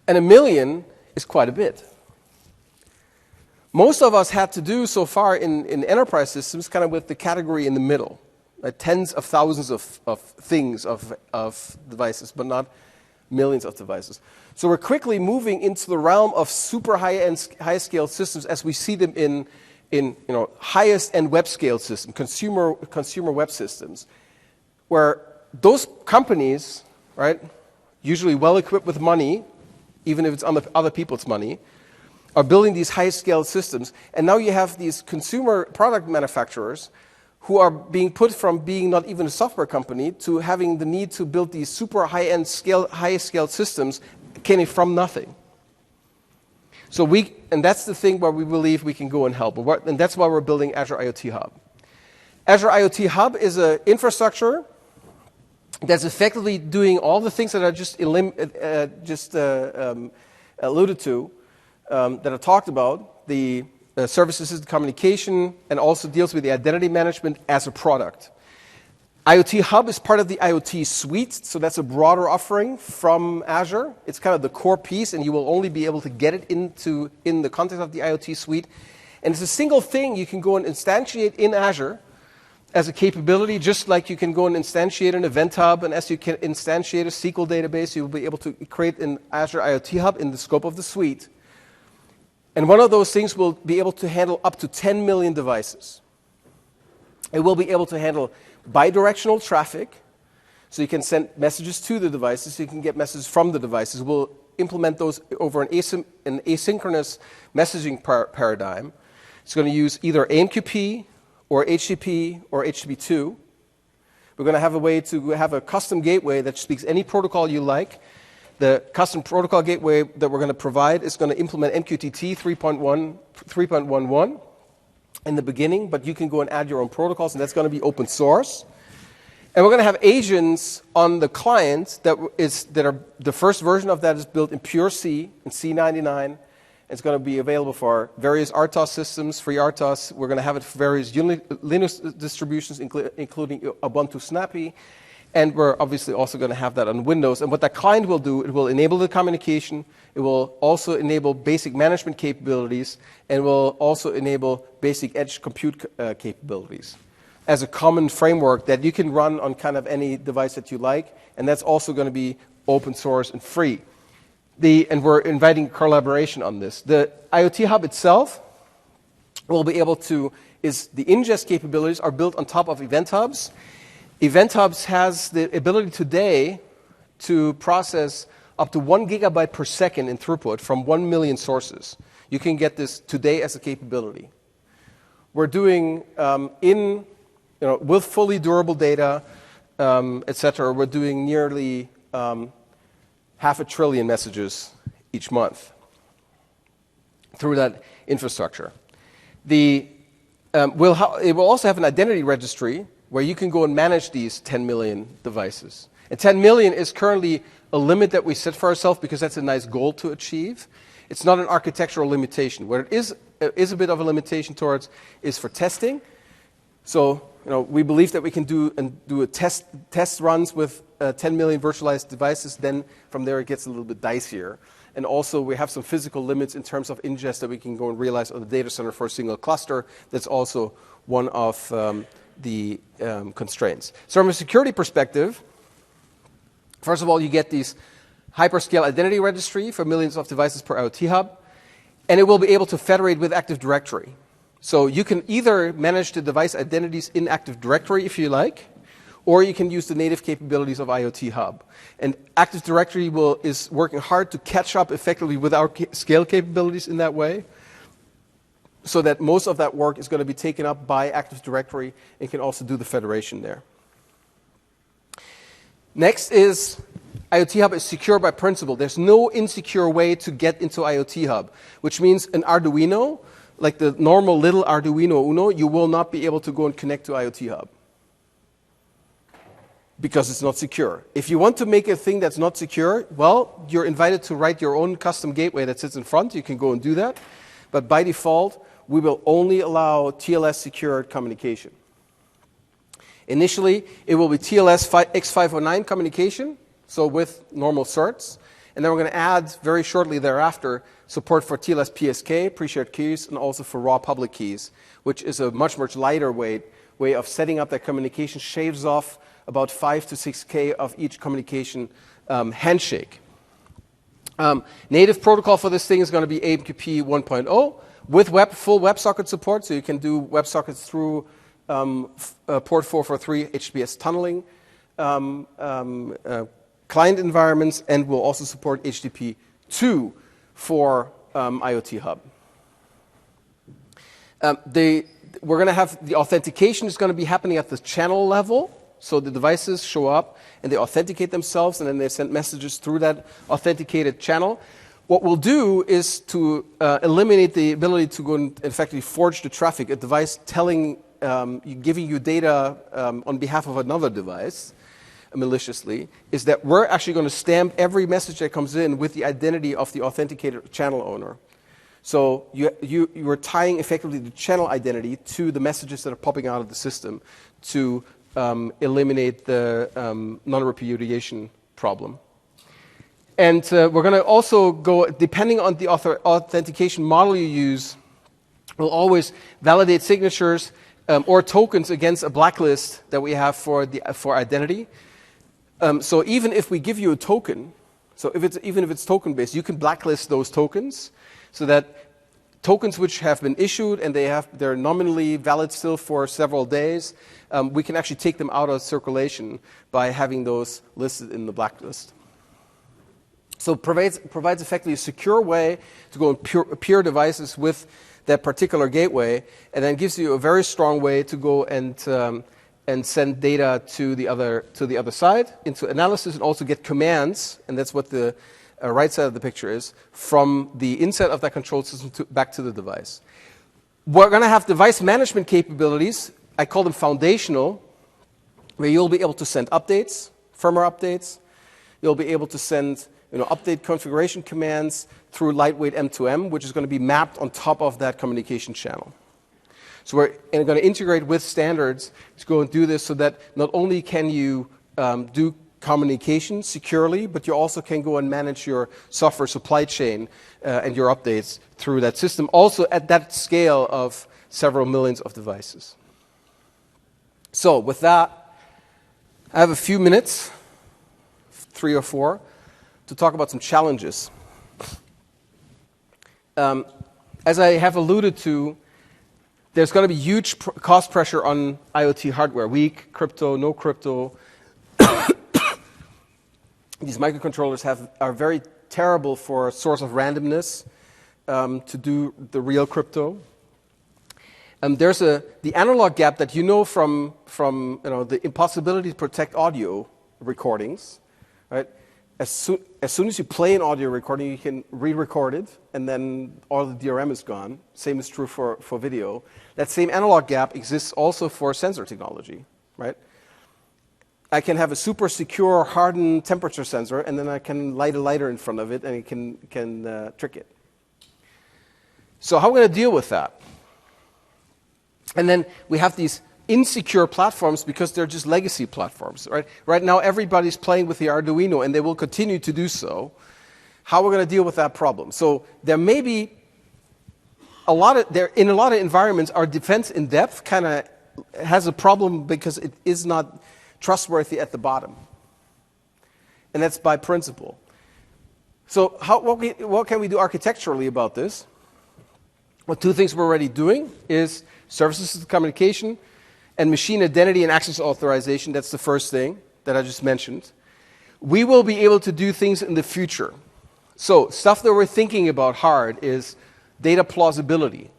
And 1 million is quite a bit. Most of us had to do so far in enterprise systems kind of with the category in the middle, like tens of thousands of things, of devices, but not millions of devices. So we're quickly moving into the realm of super high-end, high-scale systems as we see them in highest-end web-scale systems, consumer web systems, where those companies, right, usually well-equipped with money, even if it's other people's money, are building these high-scale systems. And now you have these consumer product manufacturers who are being put from being not even a software company to having the need to build these super high-end high-scale systems came from nothing. So and that's the thing where we believe we can go and help. And that's why we're building Azure IoT Hub. Azure IoT Hub is an infrastructure that's effectively doing all the things that I just alluded to, that I talked about, the services, the communication, and also deals with the identity management as a product. IoT Hub is part of the IoT suite, so that's a broader offering from Azure. It's kind of the core piece, and you will only be able to get it in the context of the IoT suite. And it's a single thing you can go and instantiate in Azure as a capability, just like you can go and instantiate an Event Hub, and as you can instantiate a SQL database, you'll be able to create an Azure IoT Hub in the scope of the suite. And one of those things will be able to handle up to 10 million devices. It will be able to handle bidirectional traffic, so you can send messages to the devices, so you can get messages from the devices. We'll implement those over an asynchronous messaging paradigm. It's going to use either AMQP or HTTP or HTTP2. We're going to have a way to have a custom gateway that speaks any protocol you like. The custom protocol gateway that we're going to provide is going to implement MQTT 3.11 in the beginning, but you can go and add your own protocols, and that's going to be open source. And we're going to have agents on the client that are the first version of that is built in pure C, in C99. It's going to be available for various RTOS systems, free RTOS. We're going to have it for various Linux distributions, including Ubuntu Snappy. And we're obviously also going to have that on Windows. And what that client will do, it will enable the communication. It will also enable basic management capabilities, and will also enable basic edge compute capabilities as a common framework that you can run on kind of any device that you like. And that's also going to be open source and free. And we're inviting collaboration on this. The IoT Hub itself we'll be able to, is the ingest capabilities are built on top of Event Hubs. Event Hubs has the ability today to process up to 1 gigabyte per second in throughput from 1 million sources. You can get this today as a capability. We're doing with fully durable data, et cetera, we're doing nearly 500 billion messages each month through that infrastructure. It will also have an identity registry where you can go and manage these 10 million devices. And 10 million is currently a limit that we set for ourselves because that's a nice goal to achieve. It's not an architectural limitation. Where it is a bit of a limitation towards is for testing. So we believe that we can do test runs with 10 million virtualized devices. Then from there it gets a little bit dicier. And also we have some physical limits in terms of ingest that we can go and realize on the data center for a single cluster. That's also one of the constraints. So from a security perspective, first of all, you get these hyperscale identity registry for millions of devices per IoT hub, and it will be able to federate with Active Directory. So you can either manage the device identities in Active Directory if you like, or you can use the native capabilities of IoT Hub. And Active Directory is working hard to catch up effectively with our scale capabilities in that way, so that most of that work is going to be taken up by Active Directory and can also do the federation there. Next is IoT Hub is secure by principle. There's no insecure way to get into IoT Hub, which means an Arduino, like the normal little Arduino Uno, you will not be able to go and connect to IoT Hub because it's not secure. If you want to make a thing that's not secure, well, you're invited to write your own custom gateway that sits in front. You can go and do that. But by default, we will only allow TLS secured communication. Initially, it will be TLS X509 communication, so with normal certs. And then we're going to add, very shortly thereafter, support for TLS PSK, pre-shared keys, and also for raw public keys, which is a much, much lighter way of setting up that communication, shaves off about 5 to 6K of each communication handshake. Native protocol for this thing is going to be AMQP 1.0 with full WebSocket support, so you can do WebSockets through port 443 HTTPS tunneling client environments, and will also support HTTP 2 for IoT Hub. We're going to have the authentication is going to be happening at the channel level. So the devices show up and they authenticate themselves, and then they send messages through that authenticated channel. What we'll do is to eliminate the ability to go and effectively forge the traffic, a device giving you data on behalf of another device maliciously, is that we're actually going to stamp every message that comes in with the identity of the authenticated channel owner. So you are tying effectively the channel identity to the messages that are popping out of the system to eliminate the non-repudiation problem. And we're going to also go, depending on the authentication model you use, we'll always validate signatures or tokens against a blacklist that we have for identity. So even if we give you a token, even if it's token-based, you can blacklist those tokens so that tokens which have been issued and they're nominally valid still for several days, we can actually take them out of circulation by having those listed in the blacklist. So it provides effectively a secure way to go and peer devices with that particular gateway, and then gives you a very strong way to go and send data to the other side into analysis, and also get commands, and that's what the right side of the picture is, from the inside of that control system back to the device. We're going to have device management capabilities. I call them foundational, where you'll be able to send updates, firmware updates. You'll be able to send update configuration commands through lightweight M2M, which is going to be mapped on top of that communication channel. So we're going to integrate with standards to go and do this so that not only can you do communication securely, but you also can go and manage your software supply chain and your updates through that system, also at that scale of several millions of devices. So with that, I have a few minutes, 3 or 4, to talk about some challenges. As I have alluded to, there's going to be huge cost pressure on IoT hardware. Weak crypto, no crypto. These microcontrollers are very terrible for a source of randomness to do the real crypto. There's the analog gap that you know from the impossibility to protect audio recordings, right? As soon as you play an audio recording, you can re-record it, and then all the DRM is gone. Same is true for video. That same analog gap exists also for sensor technology, right? I can have a super secure, hardened temperature sensor, and then I can light a lighter in front of it, and it can trick it. So how are we going to deal with that? And then we have these insecure platforms because they're just legacy platforms, right? Right now, everybody's playing with the Arduino, and they will continue to do so. How are we going to deal with that problem? So there may be in a lot of environments, our defense in depth kind of has a problem because it is not trustworthy at the bottom. And that's by principle. So what can we do architecturally about this? Well, two things we're already doing is service assisted communication and machine identity and access authorization. That's the first thing that I just mentioned. We will be able to do things in the future. So stuff that we're thinking about hard is data plausibility.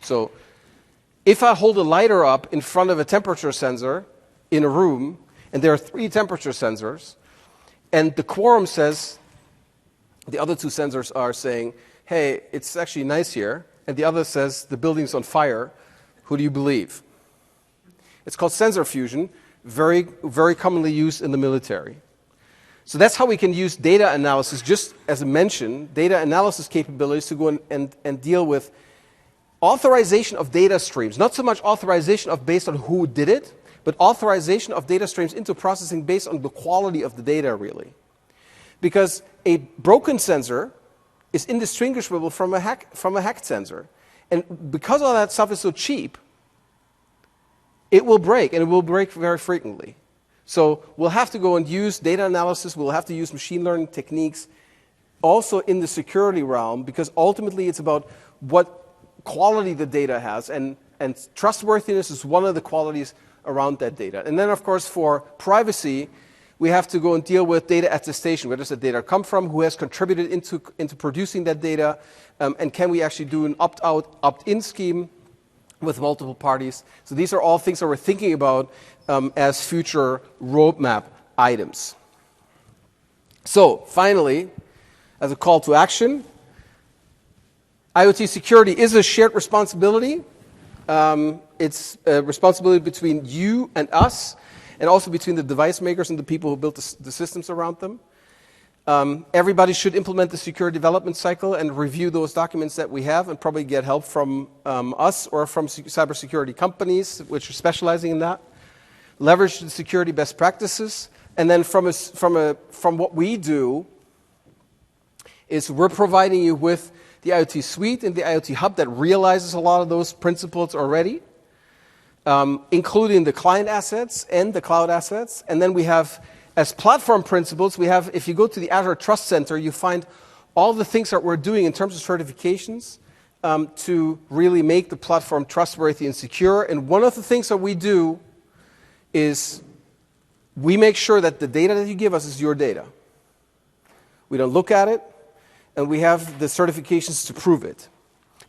So if I hold a lighter up in front of a temperature sensor in a room, and there are 3 temperature sensors, and the quorum says, the other 2 sensors are saying, hey, it's actually nice here, and the other says, the building's on fire, who do you believe? It's called sensor fusion, very, very commonly used in the military. So that's how we can use data analysis, just as I mentioned, data analysis capabilities to go and deal with authorization of data streams. Not so much authorization of based on who did it, but authorization of data streams into processing based on the quality of the data, really. Because a broken sensor is indistinguishable from a hacked sensor. And because all that stuff is so cheap, it will break, and it will break very frequently. So we'll have to go and use data analysis, we'll have to use machine learning techniques, also in the security realm, because ultimately it's about what quality the data has, and trustworthiness is one of the qualities around that data. And then, of course, for privacy, we have to go and deal with data attestation. Where does the data come from? Who has contributed into producing that data? And can we actually do an opt-out, opt-in scheme with multiple parties? So these are all things that we're thinking about as future roadmap items. So finally, as a call to action, IoT security is a shared responsibility. It's a responsibility between you and us, and also between the device makers and the people who built the systems around them. Everybody should implement the secure development cycle and review those documents that we have, and probably get help from us or from cybersecurity companies which are specializing in that. Leverage the security best practices, and then from what we do is we're providing you with the IoT Suite and the IoT Hub that realizes a lot of those principles already, including the client assets and the cloud assets. And then we have, as platform principles, we have, if you go to the Azure Trust Center, you find all the things that we're doing in terms of certifications to really make the platform trustworthy and secure. And one of the things that we do is we make sure that the data that you give us is your data. We don't look at it, and we have the certifications to prove it.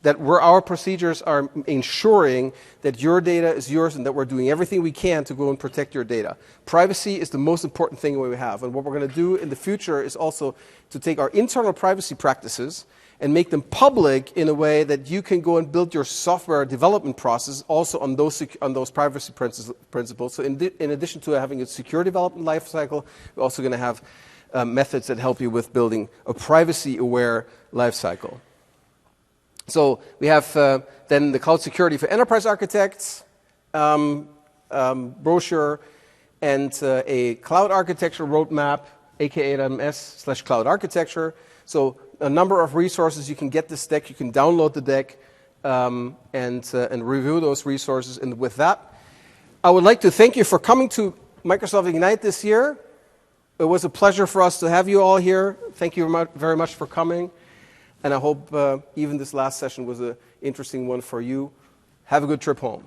That our procedures are ensuring that your data is yours and that we're doing everything we can to go and protect your data. Privacy is the most important thing we have. And what we're going to do in the future is also to take our internal privacy practices and make them public in a way that you can go and build your software development process also on those privacy principles. So in addition to having a secure development lifecycle, we're also going to have methods that help you with building a privacy-aware lifecycle. So we have then the Cloud Security for Enterprise Architects brochure, and a cloud architecture roadmap, aka AWS/cloud architecture. So a number of resources. You can get this deck, you can download the deck, and review those resources. And with that, I would like to thank you for coming to Microsoft Ignite this year. It was a pleasure for us to have you all here. Thank you very much for coming. And I hope even this last session was an interesting one for you. Have a good trip home.